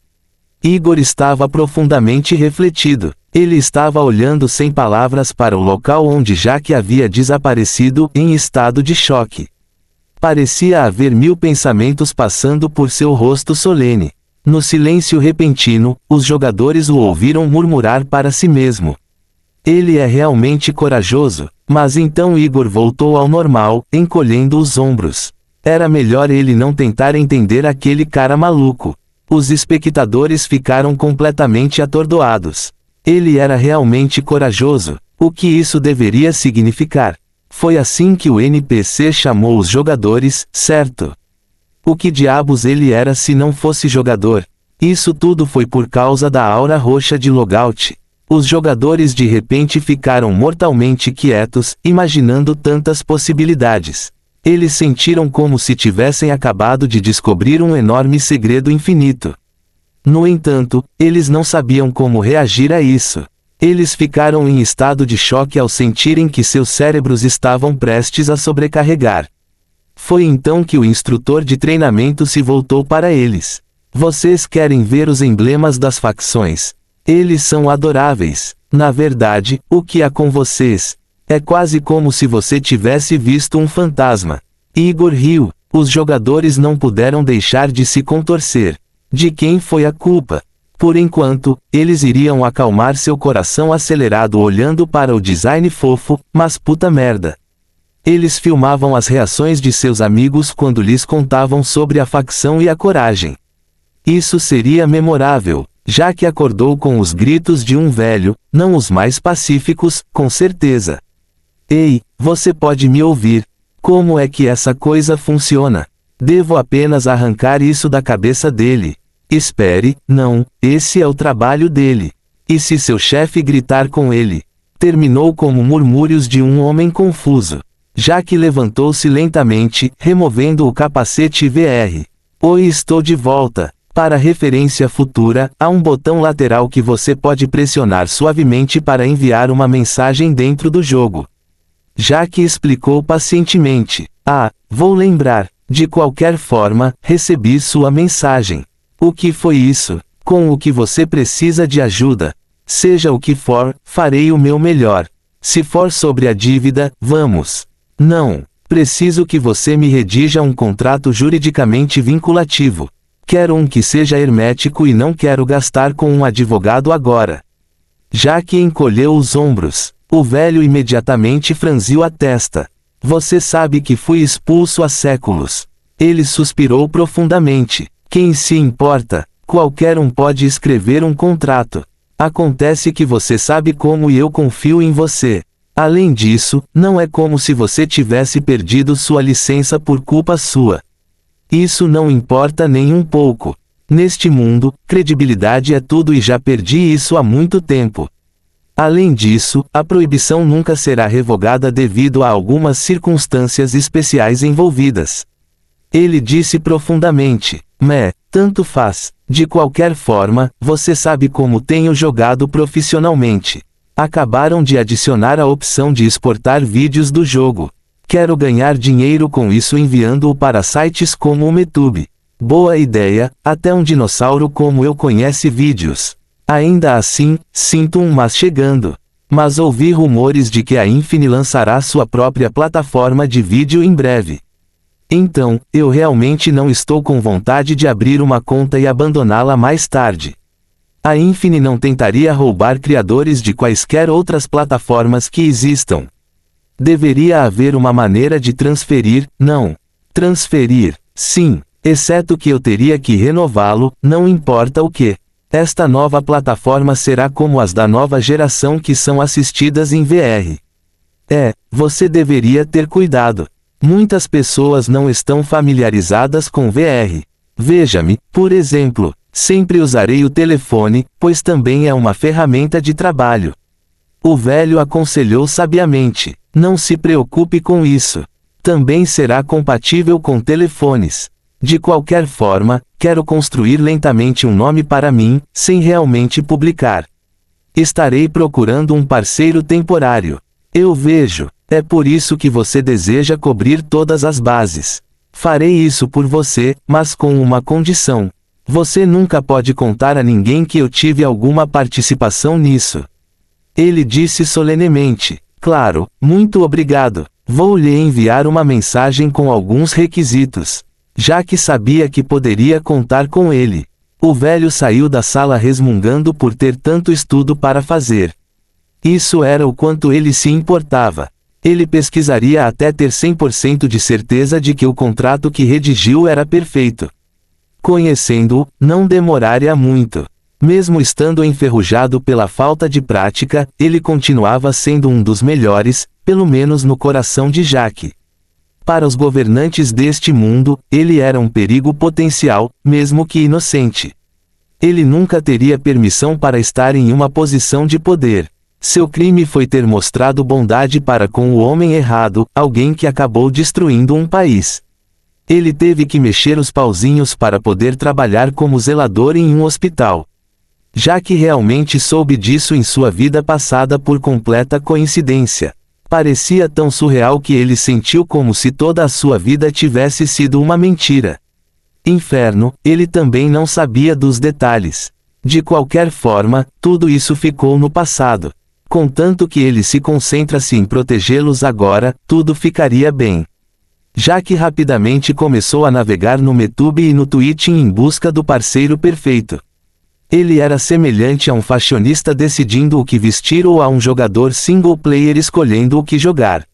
Igor estava profundamente refletido. Ele estava olhando sem palavras para o local onde Jack havia desaparecido, em estado de choque. Parecia haver 1000 pensamentos passando por seu rosto solene. No silêncio repentino, os jogadores o ouviram murmurar para si mesmo. Ele é realmente corajoso. Mas então Igor voltou ao normal, encolhendo os ombros. Era melhor ele não tentar entender aquele cara maluco. Os espectadores ficaram completamente atordoados. Ele era realmente corajoso. O que isso deveria significar? Foi assim que o NPC chamou os jogadores, certo? O que diabos ele era se não fosse jogador? Isso tudo foi por causa da aura roxa de logout. Os jogadores de repente ficaram mortalmente quietos, imaginando tantas possibilidades. Eles sentiram como se tivessem acabado de descobrir um enorme segredo infinito. No entanto, eles não sabiam como reagir a isso. Eles ficaram em estado de choque ao sentirem que seus cérebros estavam prestes a sobrecarregar. Foi então que o instrutor de treinamento se voltou para eles. Vocês querem ver os emblemas das facções? Eles são adoráveis. Na verdade, o que há com vocês? É quase como se você tivesse visto um fantasma. Igor riu. Os jogadores não puderam deixar de se contorcer. De quem foi a culpa? Por enquanto, eles iriam acalmar seu coração acelerado olhando para o design fofo, mas puta merda. Eles filmavam as reações de seus amigos quando lhes contavam sobre a facção e a coragem. Isso seria memorável. Jack acordou com os gritos de um velho, não os mais pacíficos, com certeza. Ei, você pode me ouvir? Como é que essa coisa funciona? Devo apenas arrancar isso da cabeça dele. Espere, não, esse é o trabalho dele. E se seu chefe gritar com ele? Terminou como murmúrios de um homem confuso. Jack levantou-se lentamente, removendo o capacete VR. Oi, estou de volta. Para referência futura, há um botão lateral que você pode pressionar suavemente para enviar uma mensagem dentro do jogo. Jack explicou pacientemente. Vou lembrar. De qualquer forma, recebi sua mensagem. O que foi isso? Com o que você precisa de ajuda? Seja o que for, farei o meu melhor. Se for sobre a dívida, vamos. Não. Preciso que você me redija um contrato juridicamente vinculativo. Quero um que seja hermético e não quero gastar com um advogado agora. Jack encolheu os ombros. O velho imediatamente franziu a testa. Você sabe que fui expulso há séculos. Ele suspirou profundamente. Quem se importa? Qualquer um pode escrever um contrato. Acontece que você sabe como e eu confio em você. Além disso, não é como se você tivesse perdido sua licença por culpa sua. Isso não importa nem um pouco. Neste mundo, credibilidade é tudo e já perdi isso há muito tempo. Além disso, a proibição nunca será revogada devido a algumas circunstâncias especiais envolvidas. Ele disse profundamente: tanto faz. De qualquer forma, você sabe como tenho jogado profissionalmente. Acabaram de adicionar a opção de exportar vídeos do jogo. Quero ganhar dinheiro com isso enviando-o para sites como o MeTube. Boa ideia, até um dinossauro como eu conhece vídeos. Ainda assim, sinto um mas chegando. Mas ouvi rumores de que a Infini lançará sua própria plataforma de vídeo em breve. Então, eu realmente não estou com vontade de abrir uma conta e abandoná-la mais tarde. A Infini não tentaria roubar criadores de quaisquer outras plataformas que existam. Deveria haver uma maneira de transferir, não. Transferir, sim, exceto que eu teria que renová-lo, não importa o que. Esta nova plataforma será como as da nova geração que são assistidas em VR. Você deveria ter cuidado. Muitas pessoas não estão familiarizadas com VR. Veja-me, por exemplo, sempre usarei o telefone, pois também é uma ferramenta de trabalho. O velho aconselhou sabiamente: não se preocupe com isso. Também será compatível com telefones. De qualquer forma, quero construir lentamente um nome para mim, sem realmente publicar. Estarei procurando um parceiro temporário. Eu vejo. É por isso que você deseja cobrir todas as bases. Farei isso por você, mas com uma condição. Você nunca pode contar a ninguém que eu tive alguma participação nisso. Ele disse solenemente: claro, muito obrigado. Vou lhe enviar uma mensagem com alguns requisitos. Já que sabia que poderia contar com ele. O velho saiu da sala resmungando por ter tanto estudo para fazer. Isso era o quanto ele se importava. Ele pesquisaria até ter 100% de certeza de que o contrato que redigiu era perfeito. Conhecendo-o, não demoraria muito. Mesmo estando enferrujado pela falta de prática, ele continuava sendo um dos melhores, pelo menos no coração de Jack. Para os governantes deste mundo, ele era um perigo potencial, mesmo que inocente. Ele nunca teria permissão para estar em uma posição de poder. Seu crime foi ter mostrado bondade para com o homem errado, alguém que acabou destruindo um país. Ele teve que mexer os pauzinhos para poder trabalhar como zelador em um hospital. Jack realmente soube disso em sua vida passada por completa coincidência. Parecia tão surreal que ele sentiu como se toda a sua vida tivesse sido uma mentira. Inferno, ele também não sabia dos detalhes. De qualquer forma, tudo isso ficou no passado. Contanto que ele se concentra-se em protegê-los agora, tudo ficaria bem. Jack rapidamente começou a navegar no MeTube e no Twitch em busca do parceiro perfeito. Ele era semelhante a um fashionista decidindo o que vestir ou a um jogador single player escolhendo o que jogar.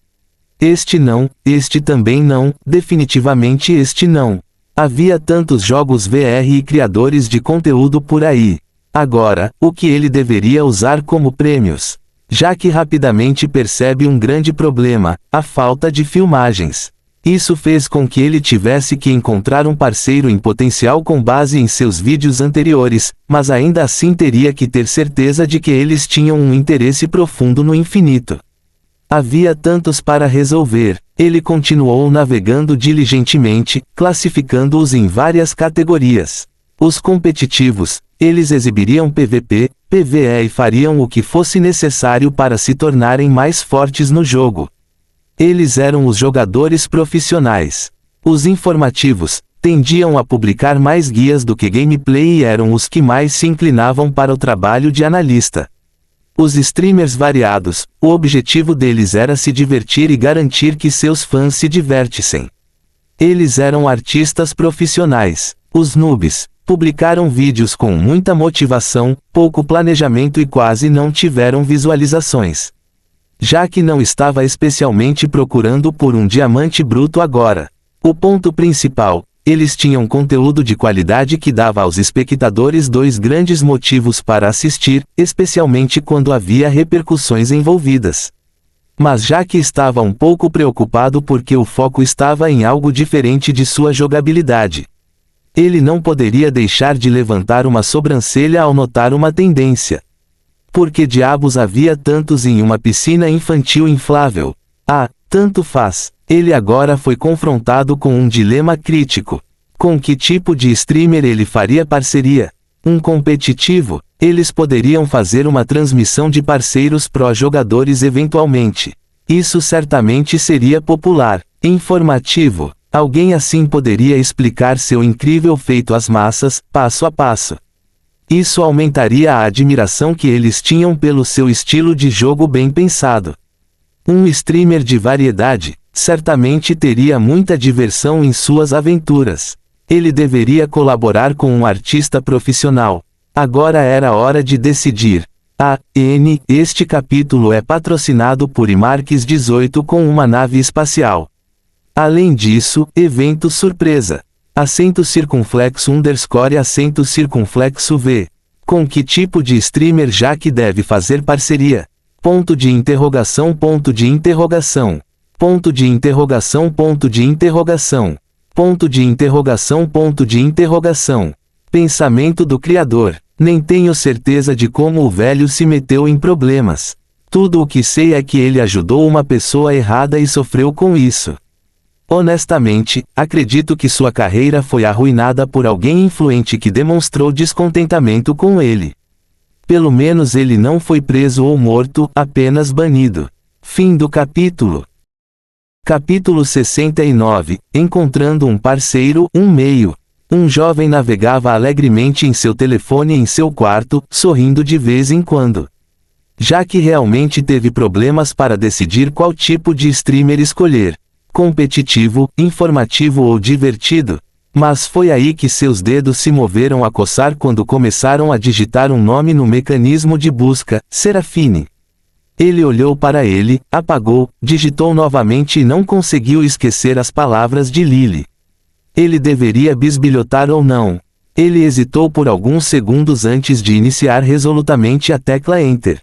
Este não, este também não, definitivamente este não. Havia tantos jogos VR e criadores de conteúdo por aí. Agora, o que ele deveria usar como prêmios? Jack rapidamente percebe um grande problema: a falta de filmagens. Isso fez com que ele tivesse que encontrar um parceiro em potencial com base em seus vídeos anteriores, mas ainda assim teria que ter certeza de que eles tinham um interesse profundo no infinito. Havia tantos para resolver. Ele continuou navegando diligentemente, classificando-os em várias categorias. Os competitivos, eles exibiriam PVP, PvE e fariam o que fosse necessário para se tornarem mais fortes no jogo. Eles eram os jogadores profissionais. Os informativos tendiam a publicar mais guias do que gameplay e eram os que mais se inclinavam para o trabalho de analista. Os streamers variados, o objetivo deles era se divertir e garantir que seus fãs se divertissem. Eles eram artistas profissionais. Os noobs publicaram vídeos com muita motivação, pouco planejamento e quase não tiveram visualizações. Jack não estava especialmente procurando por um diamante bruto agora. O ponto principal: eles tinham conteúdo de qualidade que dava aos espectadores dois grandes motivos para assistir, especialmente quando havia repercussões envolvidas. Mas Jack estava um pouco preocupado porque o foco estava em algo diferente de sua jogabilidade. Ele não poderia deixar de levantar uma sobrancelha ao notar uma tendência. Por que diabos havia tantos em uma piscina infantil inflável? Ah, tanto faz. Ele agora foi confrontado com um dilema crítico. Com que tipo de streamer ele faria parceria? Um competitivo? Eles poderiam fazer uma transmissão de parceiros pró-jogadores eventualmente. Isso certamente seria popular. Informativo. Alguém assim poderia explicar seu incrível feito às massas, passo a passo. Isso aumentaria a admiração que eles tinham pelo seu estilo de jogo bem pensado. Um streamer de variedade, certamente teria muita diversão em suas aventuras. Ele deveria colaborar com um artista profissional. Agora era hora de decidir. Este capítulo é patrocinado por Imarques 18 com uma nave espacial. Além disso, evento surpresa. Acento circunflexo _ acento circunflexo V. Com que tipo de streamer Jack deve fazer parceria? Ponto de interrogação, ponto de interrogação. Ponto de interrogação, ponto de interrogação. Ponto de interrogação, ponto de interrogação. Pensamento do criador. Nem tenho certeza de como o velho se meteu em problemas. Tudo o que sei é que ele ajudou uma pessoa errada e sofreu com isso. Honestamente, acredito que sua carreira foi arruinada por alguém influente que demonstrou descontentamento com ele. Pelo menos ele não foi preso ou morto, apenas banido. Fim do capítulo. Capítulo 69. Encontrando um parceiro, um meio. Um jovem navegava alegremente em seu telefone em seu quarto, sorrindo de vez em quando. Jack realmente teve problemas para decidir qual tipo de streamer escolher. Competitivo, informativo ou divertido. Mas foi aí que seus dedos se moveram a coçar quando começaram a digitar um nome no mecanismo de busca, Serafine. Ele olhou para ele, apagou, digitou novamente e não conseguiu esquecer as palavras de Lily. Ele deveria bisbilhotar ou não? Ele hesitou por alguns segundos antes de iniciar resolutamente a tecla Enter.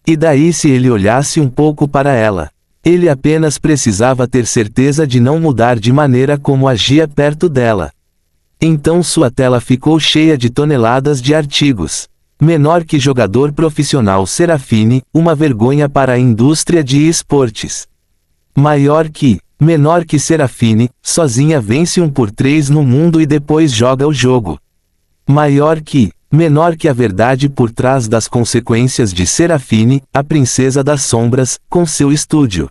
E daí se ele olhasse um pouco para ela? Ele apenas precisava ter certeza de não mudar de maneira como agia perto dela. Então sua tela ficou cheia de toneladas de artigos. Menor que jogador profissional Serafine, uma vergonha para a indústria de esportes. Maior que, menor que Serafine, sozinha vence 1x3 no mundo e depois joga o jogo. Maior que, menor que a verdade por trás das consequências de Serafine, a princesa das sombras, com seu estúdio.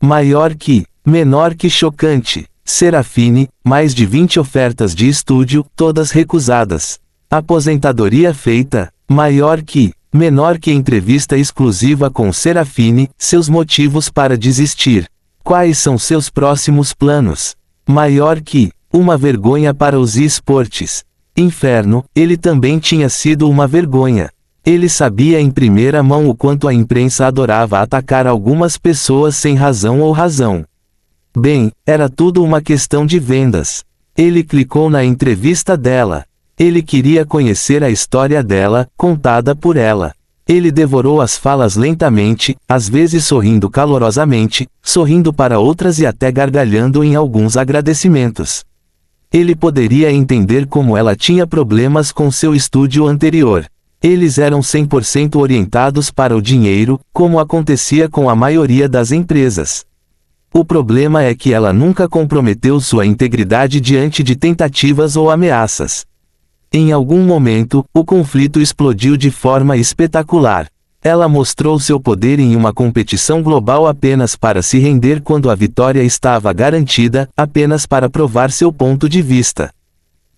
Maior que, menor que chocante, Serafine, mais de 20 ofertas de estúdio, todas recusadas. Aposentadoria feita, maior que, menor que entrevista exclusiva com Serafine, seus motivos para desistir. Quais são seus próximos planos? Maior que, uma vergonha para os esportes. Inferno, ele também tinha sido uma vergonha. Ele sabia em primeira mão o quanto a imprensa adorava atacar algumas pessoas sem razão ou razão. Bem, era tudo uma questão de vendas. Ele clicou na entrevista dela. Ele queria conhecer a história dela, contada por ela. Ele devorou as falas lentamente, às vezes sorrindo calorosamente, sorrindo para outras e até gargalhando em alguns agradecimentos. Ele poderia entender como ela tinha problemas com seu estúdio anterior. Eles eram 100% orientados para o dinheiro, como acontecia com a maioria das empresas. O problema é que ela nunca comprometeu sua integridade diante de tentativas ou ameaças. Em algum momento, o conflito explodiu de forma espetacular. Ela mostrou seu poder em uma competição global apenas para se render quando a vitória estava garantida, apenas para provar seu ponto de vista.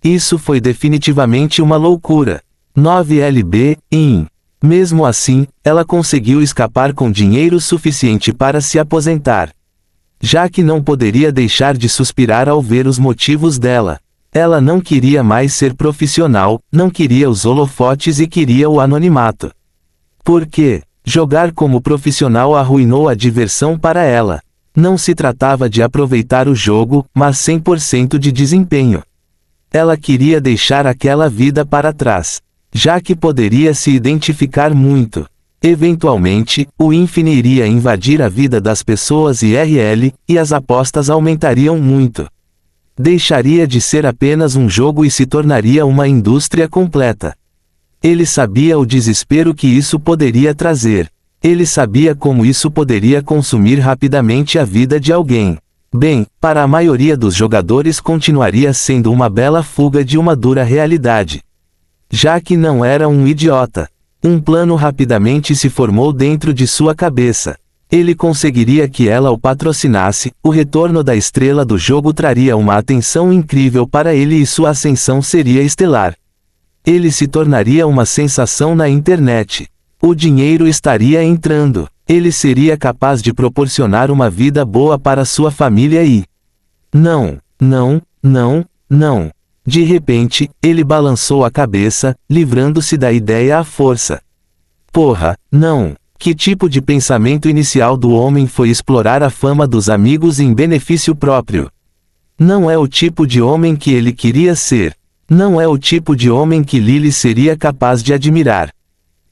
Isso foi definitivamente uma loucura. 9lb, in. Mesmo assim, ela conseguiu escapar com dinheiro suficiente para se aposentar. Jack não poderia deixar de suspirar ao ver os motivos dela. Ela não queria mais ser profissional, não queria os holofotes e queria o anonimato. Por quê? Jogar como profissional arruinou a diversão para ela. Não se tratava de aproveitar o jogo, mas 100% de desempenho. Ela queria deixar aquela vida para trás. Jack poderia se identificar muito. Eventualmente, o Infinity iria invadir a vida das pessoas IRL, e as apostas aumentariam muito. Deixaria de ser apenas um jogo e se tornaria uma indústria completa. Ele sabia o desespero que isso poderia trazer. Ele sabia como isso poderia consumir rapidamente a vida de alguém. Bem, para a maioria dos jogadores continuaria sendo uma bela fuga de uma dura realidade. Jack não era um idiota. Um plano rapidamente se formou dentro de sua cabeça. Ele conseguiria que ela o patrocinasse, o retorno da estrela do jogo traria uma atenção incrível para ele e sua ascensão seria estelar. Ele se tornaria uma sensação na internet. O dinheiro estaria entrando. Ele seria capaz de proporcionar uma vida boa para sua família e... Não, não, não, não. De repente, ele balançou a cabeça, livrando-se da ideia à força. Porra, não. Que tipo de pensamento inicial do homem foi explorar a fama dos amigos em benefício próprio? Não é o tipo de homem que ele queria ser. Não é o tipo de homem que Lily seria capaz de admirar.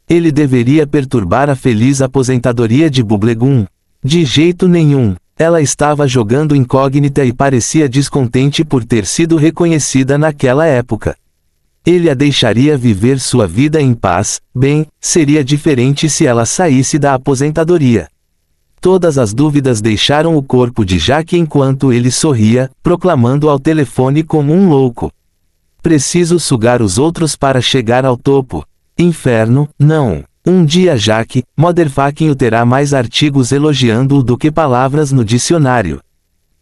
Ele deveria perturbar a feliz aposentadoria de Bubblegum? De jeito nenhum. Ela estava jogando incógnita e parecia descontente por ter sido reconhecida naquela época. Ele a deixaria viver sua vida em paz. Bem, seria diferente se ela saísse da aposentadoria. Todas as dúvidas deixaram o corpo de Jack enquanto ele sorria, proclamando ao telefone como um louco. Preciso sugar os outros para chegar ao topo. Inferno, não. Um dia Jack, motherfucking, terá mais artigos elogiando-o do que palavras no dicionário.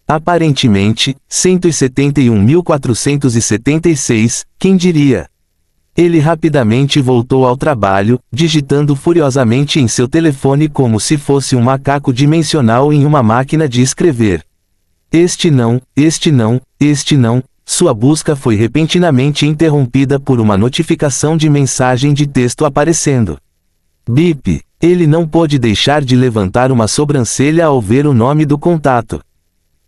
Aparentemente, 171.476, quem diria? Ele rapidamente voltou ao trabalho, digitando furiosamente em seu telefone como se fosse um macaco dimensional em uma máquina de escrever. Este não, este não, este não. Sua busca foi repentinamente interrompida por uma notificação de mensagem de texto aparecendo. Bip! Ele não pôde deixar de levantar uma sobrancelha ao ver o nome do contato.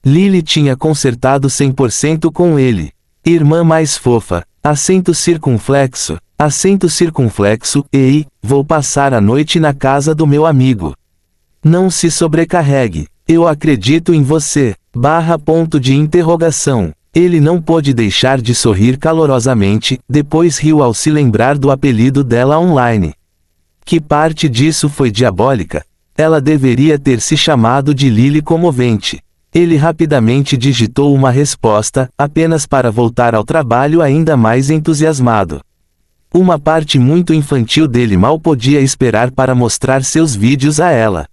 Lily tinha consertado 100% com ele. Irmã mais fofa, acento circunflexo, ei, vou passar a noite na casa do meu amigo. Não se sobrecarregue, eu acredito em você, ponto de interrogação. Ele não pôde deixar de sorrir calorosamente, depois riu ao se lembrar do apelido dela online. Que parte disso foi diabólica? Ela deveria ter se chamado de Lily Comovente. Ele rapidamente digitou uma resposta, apenas para voltar ao trabalho ainda mais entusiasmado. Uma parte muito infantil dele mal podia esperar para mostrar seus vídeos a ela.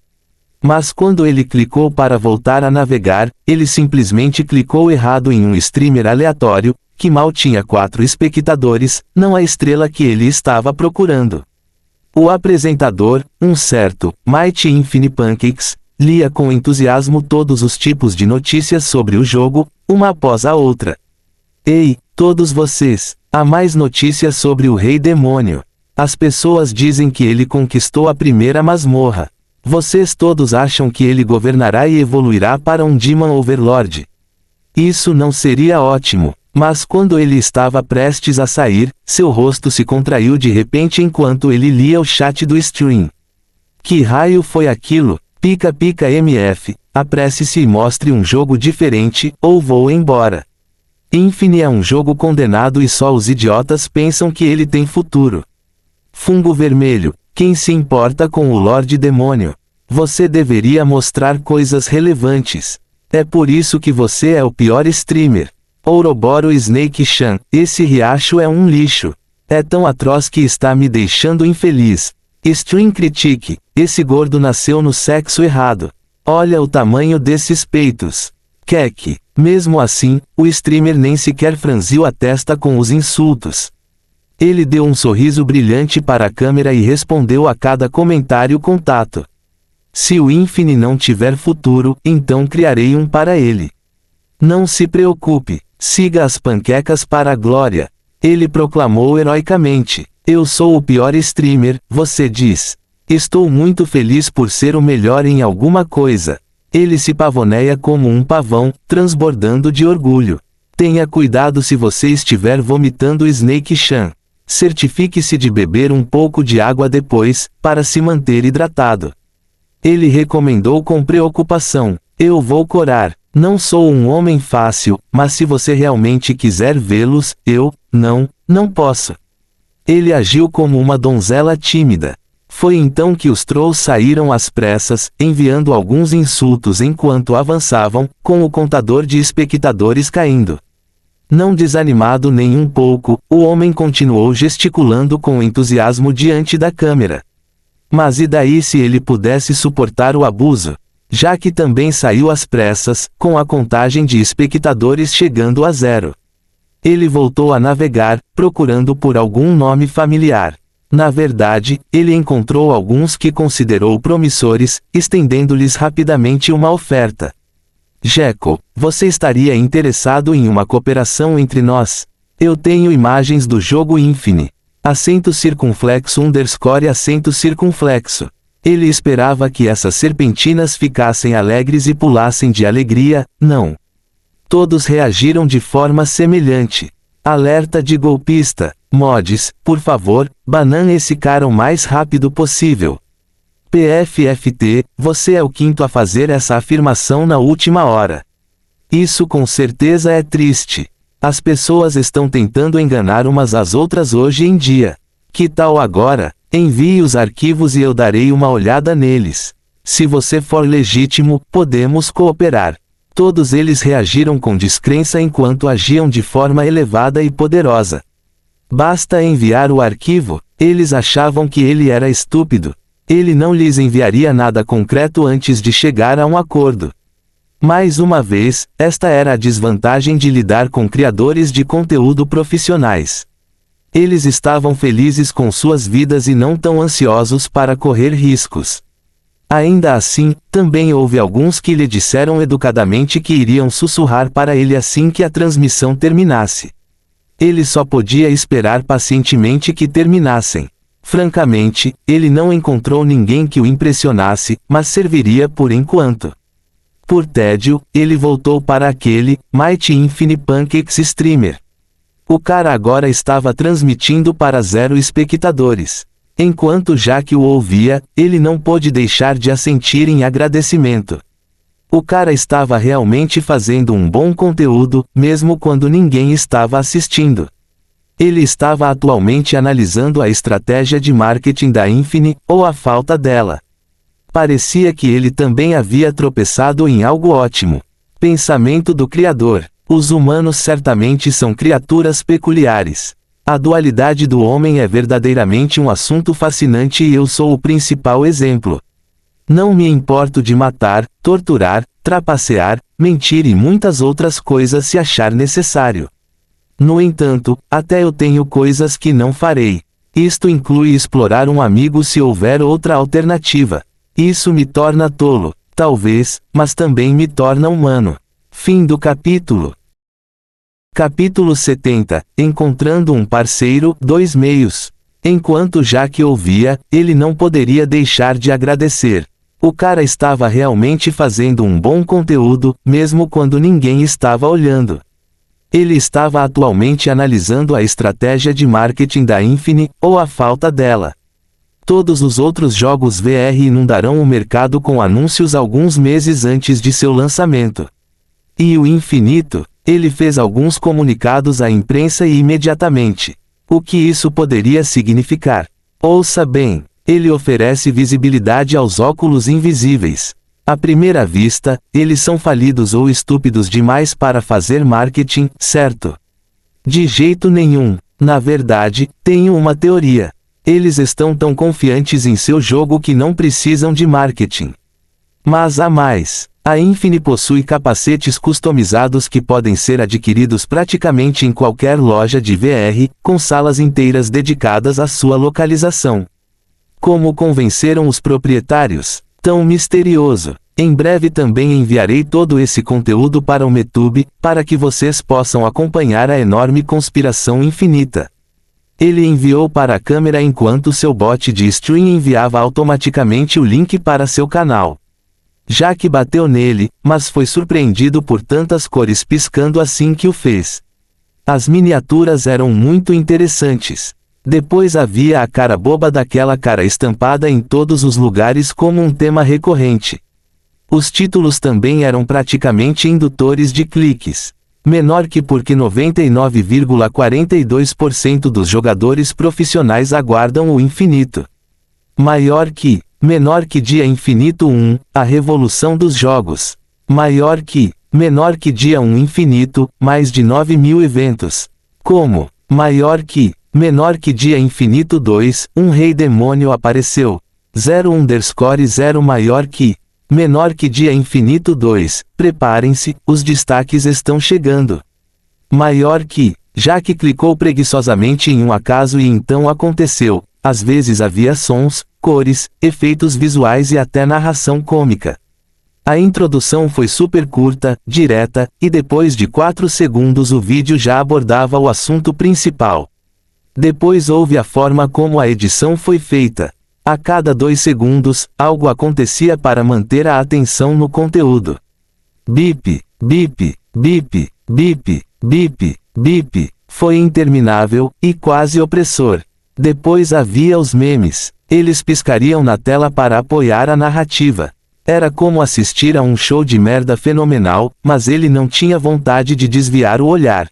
Mas quando ele clicou para voltar a navegar, ele simplesmente clicou errado em um streamer aleatório, que mal tinha 4 espectadores, não a estrela que ele estava procurando. O apresentador, um certo Mighty Infinity Pancakes, lia com entusiasmo todos os tipos de notícias sobre o jogo, uma após a outra. Ei, todos vocês, há mais notícias sobre o Rei Demônio. As pessoas dizem que ele conquistou a primeira masmorra. Vocês todos acham que ele governará e evoluirá para um Demon Overlord. Isso não seria ótimo, mas quando ele estava prestes a sair, seu rosto se contraiu de repente enquanto ele lia o chat do stream. Que raio foi aquilo? Pica pica MF, apresse-se e mostre um jogo diferente, ou vou embora. Infinity é um jogo condenado e só os idiotas pensam que ele tem futuro. Fungo vermelho. Quem se importa com o Lorde Demônio? Você deveria mostrar coisas relevantes. É por isso que você é o pior streamer. Ouroboro Snake-chan, esse riacho é um lixo. É tão atroz que está me deixando infeliz. Stream Critique, esse gordo nasceu no sexo errado. Olha o tamanho desses peitos. Kek. Mesmo assim, o streamer nem sequer franziu a testa com os insultos. Ele deu um sorriso brilhante para a câmera e respondeu a cada comentário com tato. Se o Infinity não tiver futuro, então criarei um para ele. Não se preocupe, siga as panquecas para a glória. Ele proclamou heroicamente. Eu sou o pior streamer, você diz. Estou muito feliz por ser o melhor em alguma coisa. Ele se pavoneia como um pavão, transbordando de orgulho. Tenha cuidado se você estiver vomitando Snake-chan. Certifique-se de beber um pouco de água depois, para se manter hidratado. Ele recomendou com preocupação: eu vou corar. Não sou um homem fácil, mas se você realmente quiser vê-los, eu, não posso. Ele agiu como uma donzela tímida. Foi então que os trolls saíram às pressas, enviando alguns insultos enquanto avançavam, com o contador de espectadores caindo. Não desanimado nem um pouco, o homem continuou gesticulando com entusiasmo diante da câmera. Mas e daí se ele pudesse suportar o abuso? Já que também saiu às pressas, com a contagem de espectadores chegando a 0. Ele voltou a navegar, procurando por algum nome familiar. Na verdade, ele encontrou alguns que considerou promissores, estendendo-lhes rapidamente uma oferta. Jekyll, você estaria interessado em uma cooperação entre nós? Eu tenho imagens do jogo Infinite. Acento circunflexo _ acento circunflexo. Ele esperava que essas serpentinas ficassem alegres e pulassem de alegria, não. Todos reagiram de forma semelhante. Alerta de golpista. Mods, por favor, banan esse cara o mais rápido possível. PFFT, você é o quinto a fazer essa afirmação na última hora. Isso com certeza é triste. As pessoas estão tentando enganar umas às outras hoje em dia. Que tal agora? Envie os arquivos e eu darei uma olhada neles. Se você for legítimo, podemos cooperar. Todos eles reagiram com descrença enquanto agiam de forma elevada e poderosa. Basta enviar o arquivo. Eles achavam que ele era estúpido. Ele não lhes enviaria nada concreto antes de chegar a um acordo. Mais uma vez, esta era a desvantagem de lidar com criadores de conteúdo profissionais. Eles estavam felizes com suas vidas e não tão ansiosos para correr riscos. Ainda assim, também houve alguns que lhe disseram educadamente que iriam sussurrar para ele assim que a transmissão terminasse. Ele só podia esperar pacientemente que terminassem. Francamente, ele não encontrou ninguém que o impressionasse, mas serviria por enquanto. Por tédio, ele voltou para aquele Mighty Infinite Pancakes Streamer. O cara agora estava transmitindo para 0 espectadores. Enquanto Jack o ouvia, ele não pôde deixar de assentir em agradecimento. O cara estava realmente fazendo um bom conteúdo, mesmo quando ninguém estava assistindo. Ele estava atualmente analisando a estratégia de marketing da Infinite, ou a falta dela. Parecia que ele também havia tropeçado em algo ótimo. Pensamento do criador. Os humanos certamente são criaturas peculiares. A dualidade do homem é verdadeiramente um assunto fascinante e eu sou o principal exemplo. Não me importo de matar, torturar, trapacear, mentir e muitas outras coisas se achar necessário. No entanto, até eu tenho coisas que não farei. Isto inclui explorar um amigo se houver outra alternativa. Isso me torna tolo, talvez, mas também me torna humano. Fim do capítulo. Capítulo 70, Encontrando um parceiro, 2 meios. Enquanto Jack ouvia, ele não poderia deixar de agradecer. O cara estava realmente fazendo um bom conteúdo, mesmo quando ninguém estava olhando. Ele estava atualmente analisando a estratégia de marketing da Infinite, ou a falta dela. Todos os outros jogos VR inundarão o mercado com anúncios alguns meses antes de seu lançamento. E o Infinito? Ele fez alguns comunicados à imprensa e imediatamente. O que isso poderia significar? Ouça bem, ele oferece visibilidade aos óculos invisíveis. À primeira vista, eles são falidos ou estúpidos demais para fazer marketing, certo? De jeito nenhum. Na verdade, tenho uma teoria. Eles estão tão confiantes em seu jogo que não precisam de marketing. Mas há mais. A Infinite possui capacetes customizados que podem ser adquiridos praticamente em qualquer loja de VR, com salas inteiras dedicadas à sua localização. Como convenceram os proprietários? Tão misterioso. Em breve também enviarei todo esse conteúdo para o MeTube, para que vocês possam acompanhar a enorme conspiração infinita. Ele enviou para a câmera enquanto seu bot de stream enviava automaticamente o link para seu canal. Jack bateu nele, mas foi surpreendido por tantas cores piscando assim que o fez. As miniaturas eram muito interessantes. Depois havia a cara boba daquela cara estampada em todos os lugares como um tema recorrente. Os títulos também eram praticamente indutores de cliques. Menor que porque 99,42% dos jogadores profissionais aguardam o infinito. Maior que, menor que Dia Infinito 1, a revolução dos jogos. Maior que, menor que Dia 1 Infinito, mais de 9.000 eventos. Como, maior que, menor que Dia Infinito 2, um rei demônio apareceu. 0_0 maior que, menor que Dia Infinito 2, preparem-se, os destaques estão chegando. Maior que, já que clicou preguiçosamente em um acaso e então aconteceu, às vezes havia sons, cores, efeitos visuais e até narração cômica. A introdução foi super curta, direta, e depois de 4 segundos o vídeo já abordava o assunto principal. Depois houve a forma como a edição foi feita. A cada 2 segundos, algo acontecia para manter a atenção no conteúdo. Bip, bip, bip, bip, bip, bip, foi interminável, e quase opressor. Depois havia os memes. Eles piscariam na tela para apoiar a narrativa. Era como assistir a um show de merda fenomenal, mas ele não tinha vontade de desviar o olhar.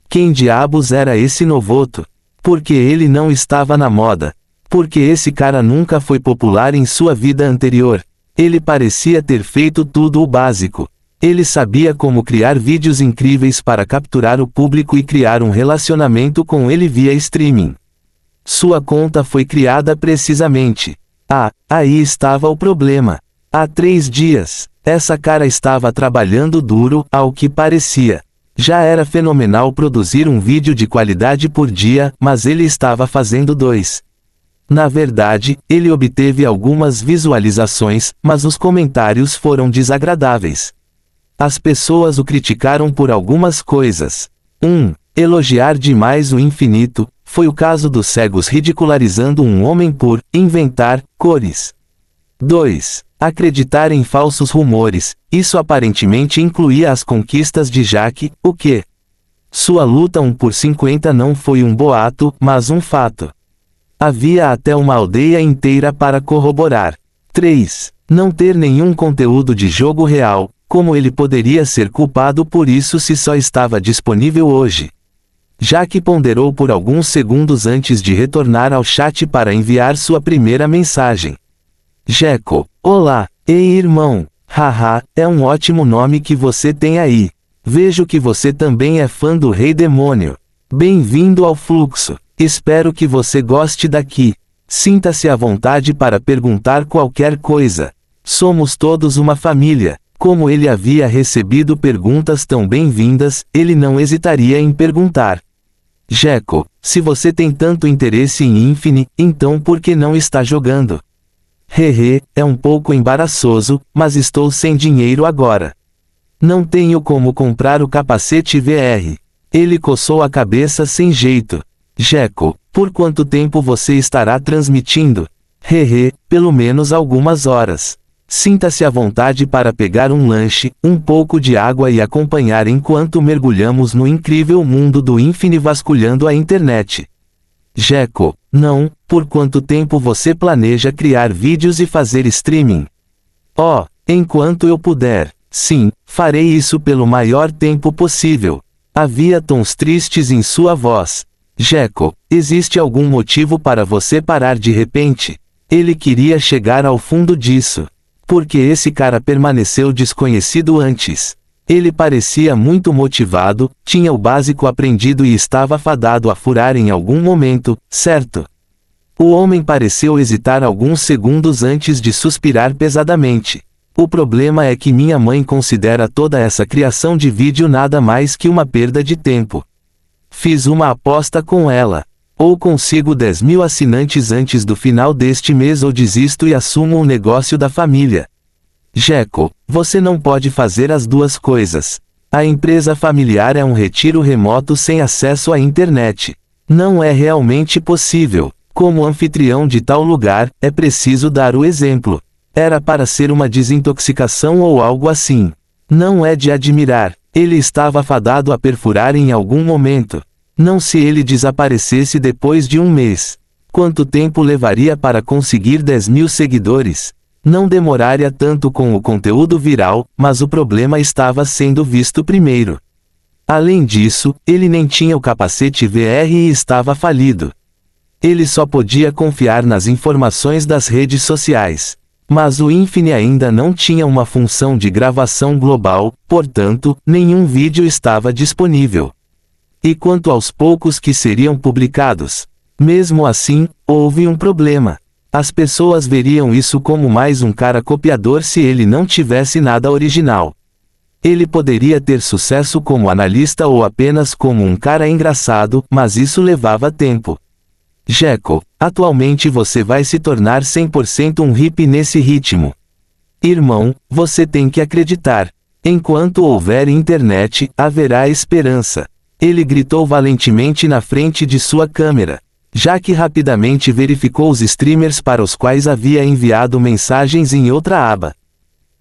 Quem diabos era esse novoto? Porque ele não estava na moda. Porque esse cara nunca foi popular em sua vida anterior. Ele parecia ter feito tudo o básico. Ele sabia como criar vídeos incríveis para capturar o público e criar um relacionamento com ele via streaming. Sua conta foi criada precisamente. Aí estava o problema. Há 3 dias, essa cara estava trabalhando duro, ao que parecia. Já era fenomenal produzir um vídeo de qualidade por dia, mas ele estava fazendo 2. Na verdade, ele obteve algumas visualizações, mas os comentários foram desagradáveis. As pessoas o criticaram por algumas coisas. 1. Elogiar demais o infinito, foi o caso dos cegos ridicularizando um homem por inventar cores. 2. Acreditar em falsos rumores, isso aparentemente incluía as conquistas de Jaque, o que? Sua luta 1/50 não foi um boato, mas um fato. Havia até uma aldeia inteira para corroborar. 3. Não ter nenhum conteúdo de jogo real, como ele poderia ser culpado por isso se só estava disponível hoje? Jaque ponderou por alguns segundos antes de retornar ao chat para enviar sua primeira mensagem. Jeco, olá, ei irmão, haha, é um ótimo nome que você tem aí. Vejo que você também é fã do Rei Demônio. Bem-vindo ao fluxo. Espero que você goste daqui. Sinta-se à vontade para perguntar qualquer coisa. Somos todos uma família. Como ele havia recebido perguntas tão bem-vindas, ele não hesitaria em perguntar. Jeco, se você tem tanto interesse em Infinite, então por que não está jogando? Hehe, é um pouco embaraçoso, mas estou sem dinheiro agora. Não tenho como comprar o capacete VR. Ele coçou a cabeça sem jeito. Jeco, por quanto tempo você estará transmitindo? Hehe, pelo menos algumas horas. Sinta-se à vontade para pegar um lanche, um pouco de água e acompanhar enquanto mergulhamos no incrível mundo do Infinite vasculhando a internet. Jeco, não, por quanto tempo você planeja criar vídeos e fazer streaming? Oh, enquanto eu puder. Sim, farei isso pelo maior tempo possível. Havia tons tristes em sua voz. Jeco, existe algum motivo para você parar de repente? Ele queria chegar ao fundo disso. Porque esse cara permaneceu desconhecido antes. Ele parecia muito motivado, tinha o básico aprendido e estava fadado a furar em algum momento, certo? O homem pareceu hesitar alguns segundos antes de suspirar pesadamente. O problema é que minha mãe considera toda essa criação de vídeo nada mais que uma perda de tempo. Fiz uma aposta com ela. Ou consigo 10.000 assinantes antes do final deste mês ou desisto e assumo o negócio da família. Jeco, você não pode fazer as duas coisas. A empresa familiar é um retiro remoto sem acesso à internet. Não é realmente possível. Como anfitrião de tal lugar, é preciso dar o exemplo. Era para ser uma desintoxicação ou algo assim. Não é de admirar. Ele estava fadado a perfurar em algum momento. Não se ele desaparecesse depois de um mês. Quanto tempo levaria para conseguir 10.000 seguidores? Não demoraria tanto com o conteúdo viral, mas o problema estava sendo visto primeiro. Além disso, ele nem tinha o capacete VR e estava falido. Ele só podia confiar nas informações das redes sociais. Mas o Infine ainda não tinha uma função de gravação global, portanto, nenhum vídeo estava disponível. E quanto aos poucos que seriam publicados? Mesmo assim, houve um problema. As pessoas veriam isso como mais um cara copiador se ele não tivesse nada original. Ele poderia ter sucesso como analista ou apenas como um cara engraçado, mas isso levava tempo. Jekyll, atualmente você vai se tornar 100% um hippie nesse ritmo. Irmão, você tem que acreditar. Enquanto houver internet, haverá esperança. Ele gritou valentemente na frente de sua câmera. Jack rapidamente verificou os streamers para os quais havia enviado mensagens em outra aba.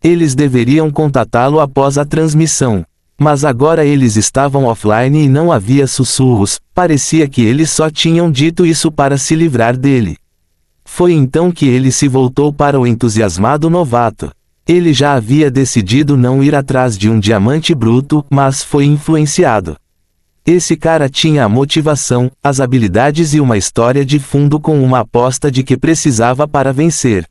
Eles deveriam contatá-lo após a transmissão. Mas agora eles estavam offline e não havia sussurros, parecia que eles só tinham dito isso para se livrar dele. Foi então que ele se voltou para o entusiasmado novato. Ele já havia decidido não ir atrás de um diamante bruto, mas foi influenciado. Esse cara tinha a motivação, as habilidades e uma história de fundo com uma aposta de que precisava para vencer.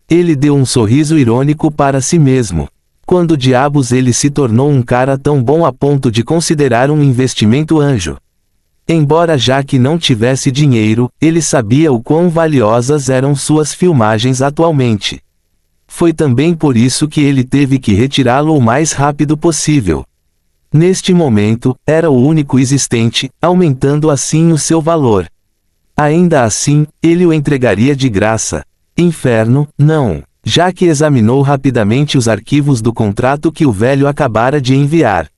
Ele deu um sorriso irônico para si mesmo. Quando diabos ele se tornou um cara tão bom a ponto de considerar um investimento anjo? Embora Jack não tivesse dinheiro, ele sabia o quão valiosas eram suas filmagens atualmente. Foi também por isso que ele teve que retirá-lo o mais rápido possível. Neste momento, era o único existente, aumentando assim o seu valor. Ainda assim, ele o entregaria de graça. Inferno, não. Jack examinou rapidamente os arquivos do contrato que o velho acabara de enviar.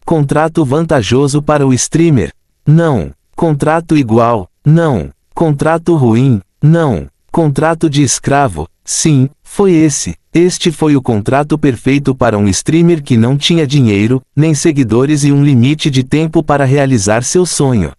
Contrato vantajoso para o streamer? Não. Contrato igual? Não. Contrato ruim? Não. Contrato de escravo? Sim, foi esse. Este foi o contrato perfeito para um streamer que não tinha dinheiro, nem seguidores e um limite de tempo para realizar seu sonho.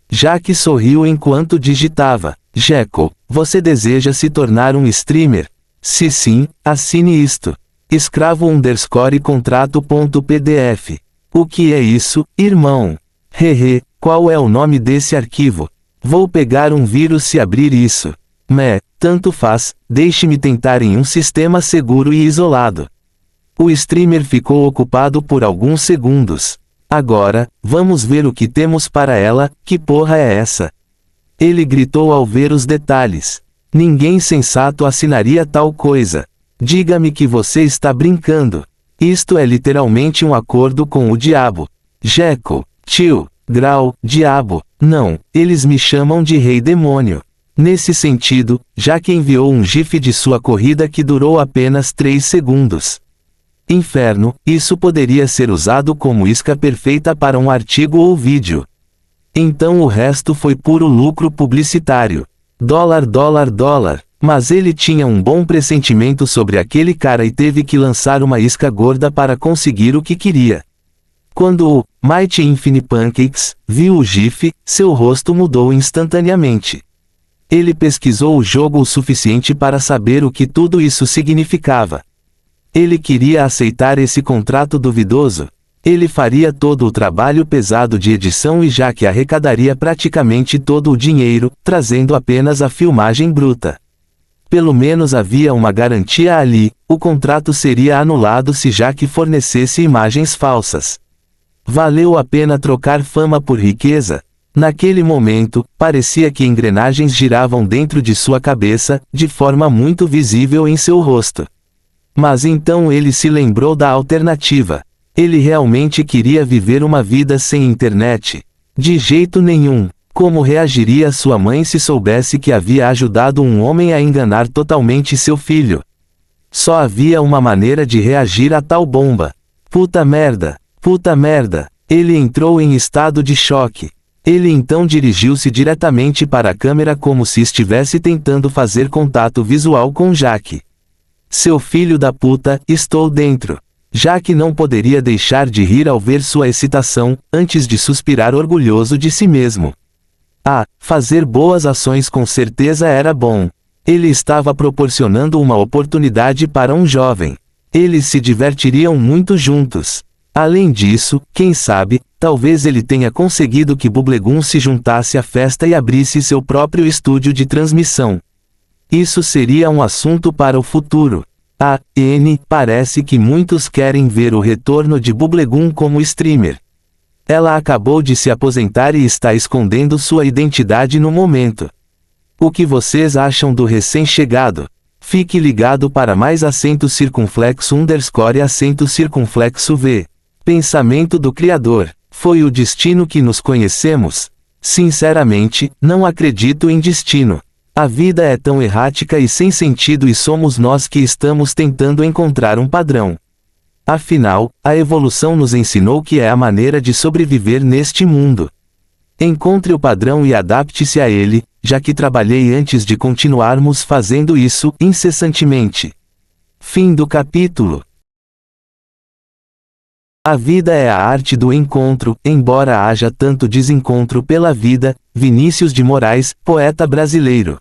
Jack sorriu enquanto digitava. Jekyll, você deseja se tornar um streamer? Se sim, assine isto. Escravo_contrato.pdf. O que é isso, irmão? Hehe, qual é o nome desse arquivo? Vou pegar um vírus se abrir isso. Tanto faz, deixe-me tentar em um sistema seguro e isolado. O streamer ficou ocupado por alguns segundos. Agora, vamos ver o que temos para ela, que porra é essa? Ele gritou ao ver os detalhes. Ninguém sensato assinaria tal coisa. Diga-me que você está brincando. Isto é literalmente um acordo com o diabo. Jekyll, tio, Grau, diabo. Não, eles me chamam de rei demônio. Nesse sentido, Jack enviou um GIF de sua corrida que durou apenas 3 segundos. Inferno, isso poderia ser usado como isca perfeita para um artigo ou vídeo. Então o resto foi puro lucro publicitário. Dólar. Mas ele tinha um bom pressentimento sobre aquele cara e teve que lançar uma isca gorda para conseguir o que queria. Quando o Mighty Infine Pancakes viu o GIF, seu rosto mudou instantaneamente. Ele pesquisou o jogo o suficiente para saber o que tudo isso significava. Ele queria aceitar esse contrato duvidoso. Ele faria todo o trabalho pesado de edição e Jack arrecadaria praticamente todo o dinheiro, trazendo apenas a filmagem bruta. Pelo menos havia uma garantia ali, o contrato seria anulado se Jack fornecesse imagens falsas. Valeu a pena trocar fama por riqueza? Naquele momento, parecia que engrenagens giravam dentro de sua cabeça, de forma muito visível em seu rosto. Mas então ele se lembrou da alternativa. Ele realmente queria viver uma vida sem internet? De jeito nenhum. Como reagiria sua mãe se soubesse que havia ajudado um homem a enganar totalmente seu filho? Só havia uma maneira de reagir a tal bomba. Puta merda. Ele entrou em estado de choque. Ele então dirigiu-se diretamente para a câmera como se estivesse tentando fazer contato visual com Jack. Seu filho da puta, estou dentro. já que não poderia deixar de rir ao ver sua excitação, antes de suspirar orgulhoso de si mesmo. Fazer boas ações com certeza era bom. Ele estava proporcionando uma oportunidade para um jovem. Eles se divertiriam muito juntos. Além disso, quem sabe, talvez ele tenha conseguido que Bubblegum se juntasse à festa e abrisse seu próprio estúdio de transmissão. Isso seria um assunto para o futuro. Parece que muitos querem ver o retorno de Bubblegum como streamer. Ela acabou de se aposentar e está escondendo sua identidade no momento. O que vocês acham do recém-chegado? Fique ligado para mais _acento_V. Pensamento do Criador. Foi o destino que nos conhecemos? Sinceramente, não acredito em destino. A vida é tão errática e sem sentido e somos nós que estamos tentando encontrar um padrão. Afinal, a evolução nos ensinou que é a maneira de sobreviver neste mundo. Encontre o padrão e adapte-se a ele, já que trabalhei antes de continuarmos fazendo isso incessantemente. Fim do capítulo. A vida é a arte do encontro, embora haja tanto desencontro pela vida. Vinícius de Moraes, poeta brasileiro.